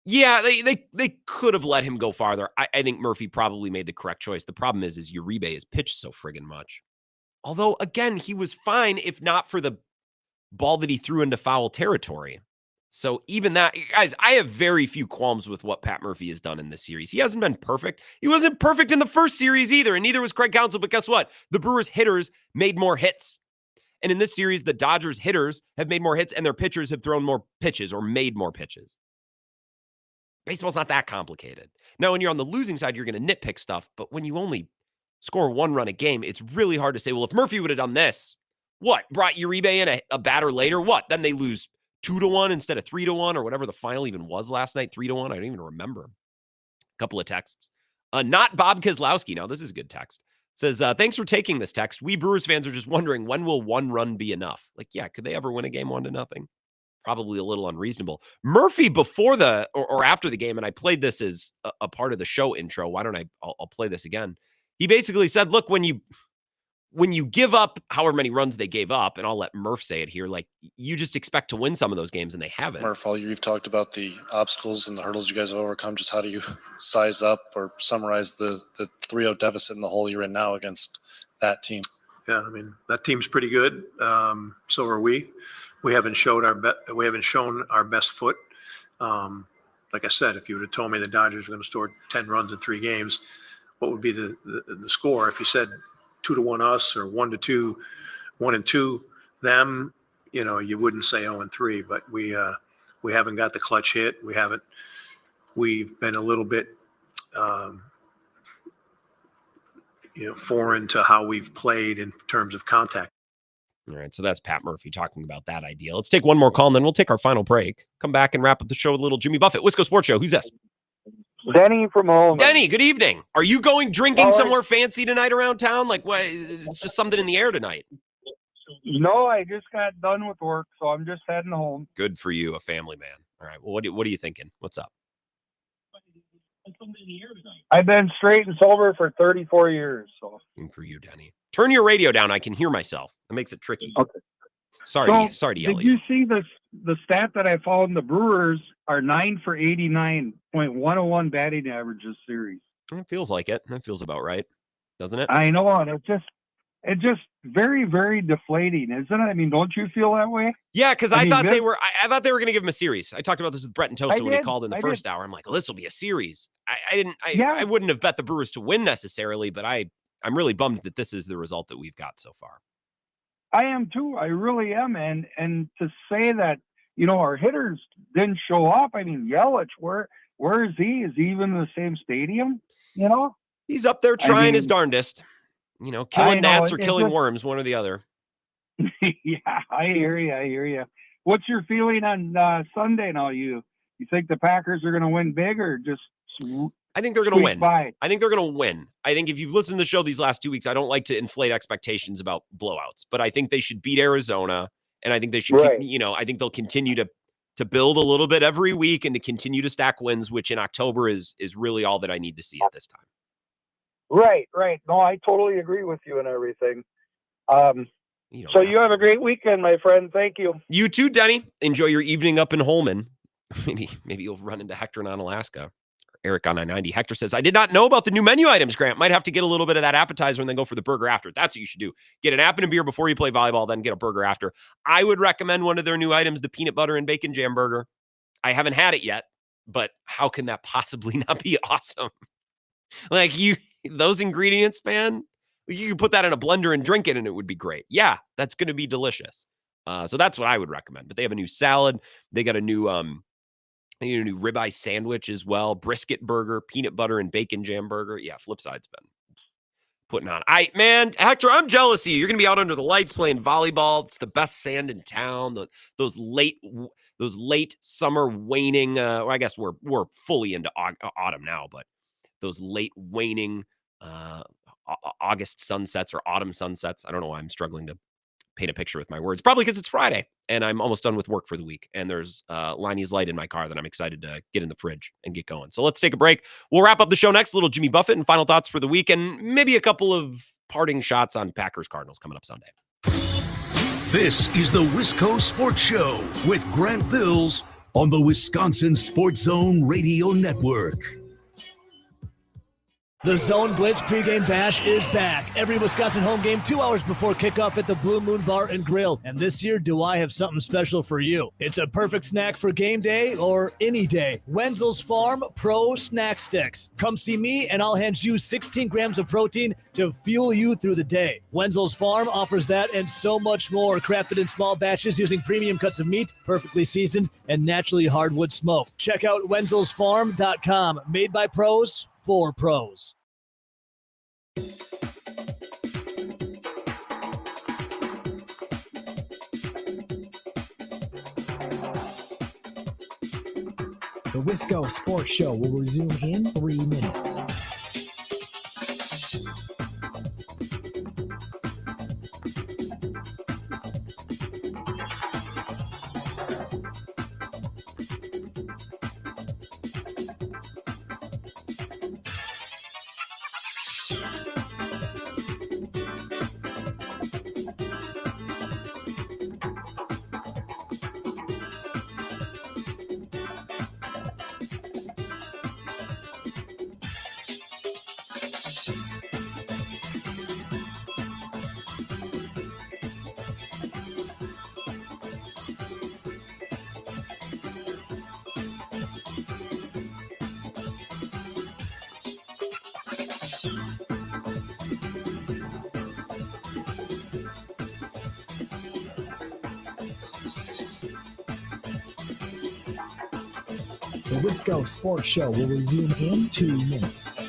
Yeah, they could have let him go farther. I think Murphy probably made the correct choice. The problem is Uribe has pitched so friggin' much. Although, again, he was fine if not for the ball that he threw into foul territory. So even that, guys, I have very few qualms with what Pat Murphy has done in this series. He hasn't been perfect. He wasn't perfect in the first series either, and neither was Craig Counsell. But guess what? The Brewers hitters made more hits. And in this series, the Dodgers hitters have made more hits and their pitchers have thrown more pitches or made more pitches. Baseball's not that complicated. Now, when you're on the losing side, you're going to nitpick stuff. But when you only score 1 run a game, it's really hard to say, well, if Murphy would have done this, what? Brought Uribe in a batter later? What? Then they lose 2-1 instead of 3-1 or whatever the final even was last night, 3-1. I don't even remember. A couple of texts. Not Bob Kozlowski. Now, this is a good text. Says, thanks for taking this text. We Brewers fans are just wondering, when will 1 run be enough? Like, yeah, could they ever win a game 1-0? Probably a little unreasonable. Murphy before the or after the game, and I played this as a part of the show intro. Why don't I'll play this again. He basically said, look, when you give up however many runs they gave up, and I'll let Murph say it here, like you just expect to win some of those games, and they haven't. Murph, all year you've talked about the obstacles and the hurdles you guys have overcome. Just how do you size up or summarize the 3-0 deficit in the hole you're in now against that team? Yeah, I mean that team's pretty good. So are we. We haven't shown our best foot. Like I said, if you would have told me the Dodgers were going to score 10 runs in 3 games, what would be the score? If you said 2-1 us or 1-2, 1-2 them, you wouldn't say 0-3. But we haven't got the clutch hit. We've been a little bit foreign to how we've played in terms of contact. All right, so that's Pat Murphy talking about that idea. Let's take one more call, and then we'll take our final break. Come back and wrap up the show with a little Jimmy Buffett. Wisco Sports Show. Who's this? Denny from home. Denny, good evening. Are you going drinking somewhere fancy tonight around town? Like, what? It's just something in the air tonight. No, I just got done with work, so I'm just heading home. Good for you, a family man. All right, well, what are you thinking? What's up? I've been straight and sober for 34 years. So. Good for you, Denny. Turn your radio down. I can hear myself. That makes it tricky. Okay. Sorry to yell at you. Did you see the stat that I found? The Brewers are 9 for 89.101 batting average this series. It feels like it. That feels about right, doesn't it? I know, and it's just very, very deflating, isn't it? I mean, don't you feel that way? Yeah, because I thought they were going to give him a series. I talked about this with Brett and Tosa when he called in the first hour. I'm like, well, this will be a series. I wouldn't have bet the Brewers to win necessarily, but I'm really bummed that this is the result that we've got so far. I am too. I really am. And to say that, our hitters didn't show up. I mean, Yelich, where is he? Is he even in the same stadium? He's up there trying his darndest. Killing gnats or killing worms, one or the other. Yeah, I hear you. What's your feeling on Sunday now? You think the Packers are going to win big or just? I think they're going to win. I think they're going to win. I think if you've listened to the show these last 2 weeks, I don't like to inflate expectations about blowouts, but I think they should beat Arizona, and I think they should, I think they'll continue to build a little bit every week and to continue to stack wins, which in October is really all that I need to see at this time. Right. No, I totally agree with you and everything. So you have a great weekend, my friend. Thank you. You too, Denny. Enjoy your evening up in Holman. Maybe you'll run into Hector in Alaska. Eric on I-90. Hector says, I did not know about the new menu items, Grant. Might have to get a little bit of that appetizer and then go for the burger after. That's what you should do. Get an app and a beer before you play volleyball, then get a burger after. I would recommend one of their new items, the peanut butter and bacon jam burger. I haven't had it yet, but how can that possibly not be awesome? Like those ingredients, man, you could put that in a blender and drink it and it would be great. Yeah, that's going to be delicious. So that's what I would recommend. But they have a new salad. They got a new new ribeye sandwich as well, brisket burger, peanut butter and bacon jam burger. Yeah, Flipside's been putting on. Hector, I'm jealous of you. You're going to be out under the lights playing volleyball. It's the best sand in town. Those late summer waning. I guess we're fully into autumn now, but those late waning August sunsets or autumn sunsets. I don't know why I'm struggling to paint a picture with my words. Probably because it's Friday and I'm almost done with work for the week. And there's Liney's Light in my car that I'm excited to get in the fridge and get going. So let's take a break. We'll wrap up the show next. Little Jimmy Buffett and final thoughts for the week, and maybe a couple of parting shots on Packers Cardinals coming up Sunday. This is the Wisco Sports Show with Grant Bills on the Wisconsin Sports Zone Radio Network. The Zone Blitz pregame bash is back. Every Wisconsin home game 2 hours before kickoff at the Blue Moon Bar and Grill. And this year, do I have something special for you? It's a perfect snack for game day or any day. Wenzel's Farm Pro Snack Sticks. Come see me and I'll hand you 16 grams of protein to fuel you through the day. Wenzel's Farm offers that and so much more, crafted in small batches using premium cuts of meat, perfectly seasoned, and naturally hardwood smoked. Check out wenzelsfarm.com. Made by pros for pros. The Wisco Sports Show will resume in 3 minutes. The Wisco Sports Show will resume in 2 minutes.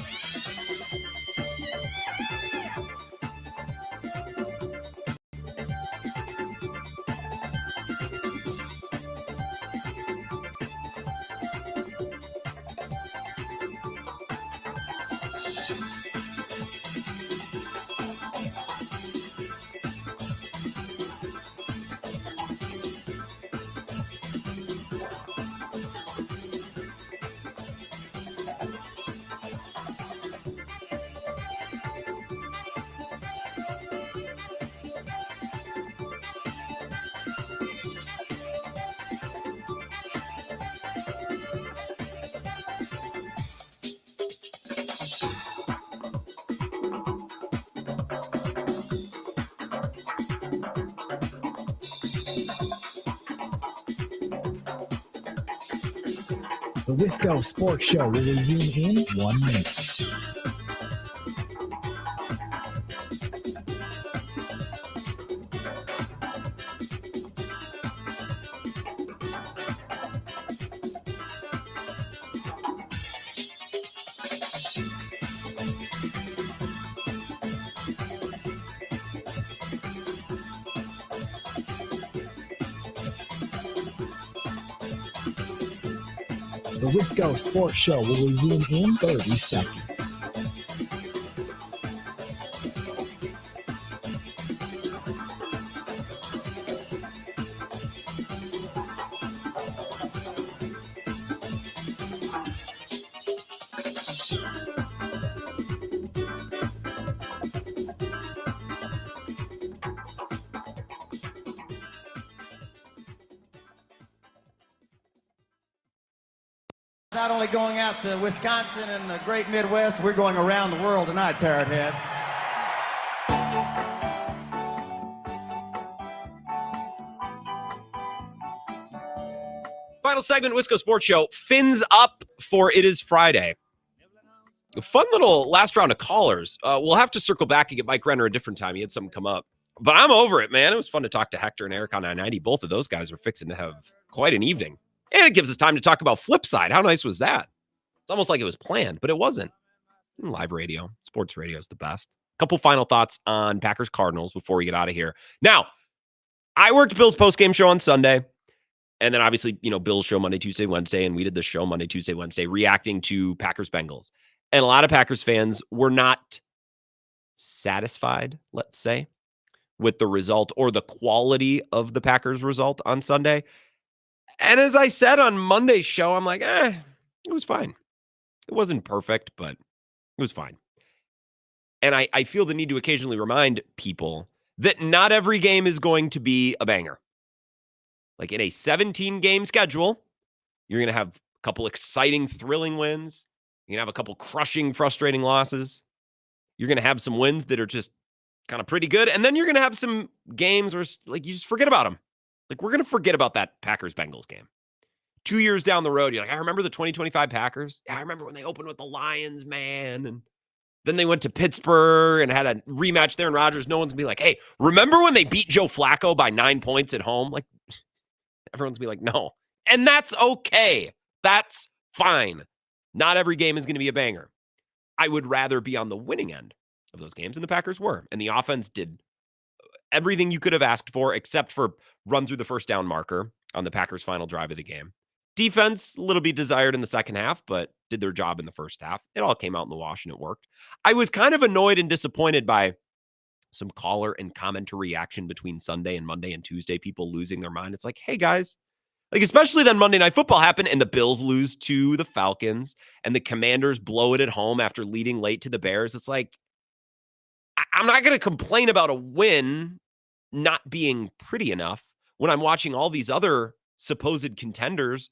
The Wisco Sports Show will resume in 1 minute. The Wisco Sports Show will resume in 30 seconds. Not only going out to Wisconsin and the great Midwest, we're going around the world tonight, Parrot Head. Final segment, Wisco Sports Show. Fins up for It Is Friday. A fun little last round of callers. We'll have to circle back and get Mike Renner a different time. He had something come up. But I'm over it, man. It was fun to talk to Hector and Eric on 990. Both of those guys are fixing to have quite an evening. And it gives us time to talk about Flipside. How nice was that? It's almost like it was planned, but it wasn't. Live radio, sports radio is the best. Couple final thoughts on Packers Cardinals before we get out of here. Now, I worked Bill's postgame show on Sunday. And then obviously, Bill's show Monday, Tuesday, Wednesday. And we did the show Monday, Tuesday, Wednesday, reacting to Packers Bengals. And a lot of Packers fans were not satisfied, let's say, with the result or the quality of the Packers result on Sunday. And as I said on Monday's show, I'm like, it was fine. It wasn't perfect, but it was fine. And I feel the need to occasionally remind people that not every game is going to be a banger. Like in a 17-game schedule, you're going to have a couple exciting, thrilling wins, You're going to have a couple crushing, frustrating losses. You're going to have some wins that are just kind of pretty good. And then you're going to have some games where like you just forget about them. Like we're going to forget about that Packers-Bengals game. 2 years down the road, you're like, I remember the 2025 Packers. Yeah, I remember when they opened with the Lions, man. And then they went to Pittsburgh and had a rematch there in Rodgers. No one's going to be like, hey, remember when they beat Joe Flacco by 9 points at home? Like, everyone's going to be like, no. And that's okay. That's fine. Not every game is going to be a banger. I would rather be on the winning end of those games, and the Packers were. And the offense did everything you could have asked for except for run through the first down marker on the Packers' final drive of the game. Defense, a little bit desired in the second half, but did their job in the first half. It all came out in the wash and it worked. I was kind of annoyed and disappointed by some caller and commenter reaction between Sunday and Monday and Tuesday, people losing their mind. It's like, hey guys, like especially then Monday Night Football happened and the Bills lose to the Falcons and the Commanders blow it at home after leading late to the Bears. It's like, I'm not going to complain about a win not being pretty enough when I'm watching all these other supposed contenders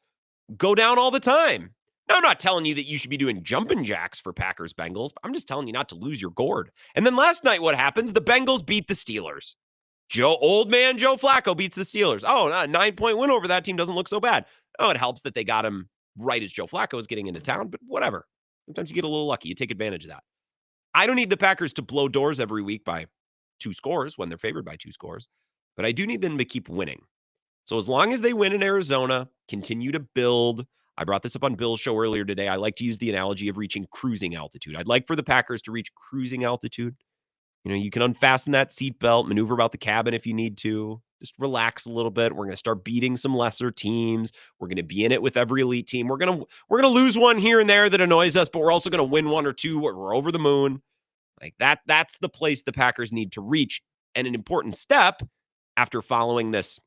go down all the time. Now, I'm not telling you that you should be doing jumping jacks for Packers Bengals, but I'm just telling you not to lose your gourd. And then last night, what happens? The Bengals beat the Steelers. Old man Joe Flacco beats the Steelers. Oh, a 9-point win over that team doesn't look so bad. Oh, it helps that they got him right as Joe Flacco was getting into town, but whatever. Sometimes you get a little lucky. You take advantage of that. I don't need the Packers to blow doors every week by 2 scores when they're favored by 2 scores, but I do need them to keep winning. So as long as they win in Arizona, continue to build. I brought this up on Bill's show earlier today. I like to use the analogy of reaching cruising altitude. I'd like for the Packers to reach cruising altitude. You know, you can unfasten that seatbelt, maneuver about the cabin if you need to. Just relax a little bit. We're going to start beating some lesser teams. We're going to be in it with every elite team. We're going to lose one here and there that annoys us, but we're also going to win 1 or 2 where we're over the moon. Like that's the place the Packers need to reach. And an important step after following this,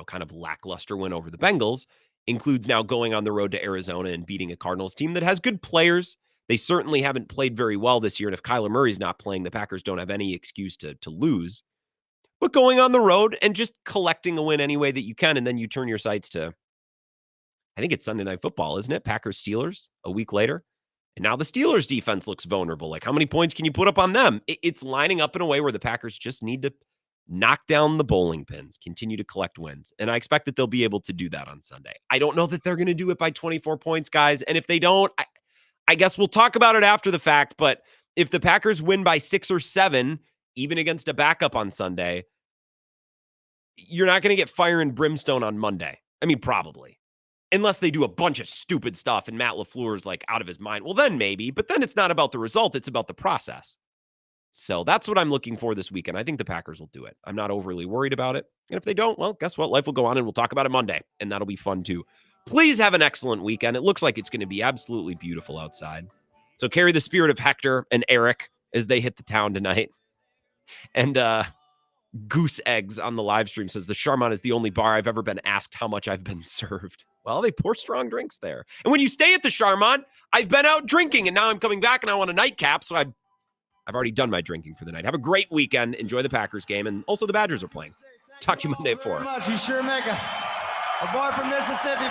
kind of lackluster win over the Bengals includes now going on the road to Arizona and beating a Cardinals team that has good players. They certainly haven't played very well this year. And if Kyler Murray's not playing, the Packers don't have any excuse to lose. But going on the road and just collecting a win any way that you can, and then you turn your sights to, I think it's Sunday Night Football, isn't it? Packers-Steelers a week later. And now the Steelers defense looks vulnerable. Like, how many points can you put up on them? It's lining up in a way where the Packers just need to knock down the bowling pins, continue to collect wins. And I expect that they'll be able to do that on Sunday. I don't know that they're going to do it by 24 points, guys. And if they don't, I guess we'll talk about it after the fact. But if the Packers win by 6 or 7, even against a backup on Sunday, you're not going to get fire and brimstone on Monday. I mean, probably. Unless they do a bunch of stupid stuff and Matt LaFleur's like out of his mind. Well, then maybe. But then it's not about the result. It's about the process. So that's what I'm looking for this weekend. I think the Packers will do it. I'm not overly worried about it. And if they don't, well, guess what? Life will go on and we'll talk about it Monday. And that'll be fun too. Please have an excellent weekend. It looks like it's going to be absolutely beautiful outside. So carry the spirit of Hector and Eric as they hit the town tonight. And Goose Eggs on the live stream says the Charmant is the only bar I've ever been asked how much I've been served. Well, they pour strong drinks there. And when you stay at the Charmant, I've been out drinking and now I'm coming back and I want a nightcap. So I've already done my drinking for the night. Have a great weekend. Enjoy the Packers game. And also the Badgers are playing. Talk to you Monday at 4. You sure make a bar from Mississippi.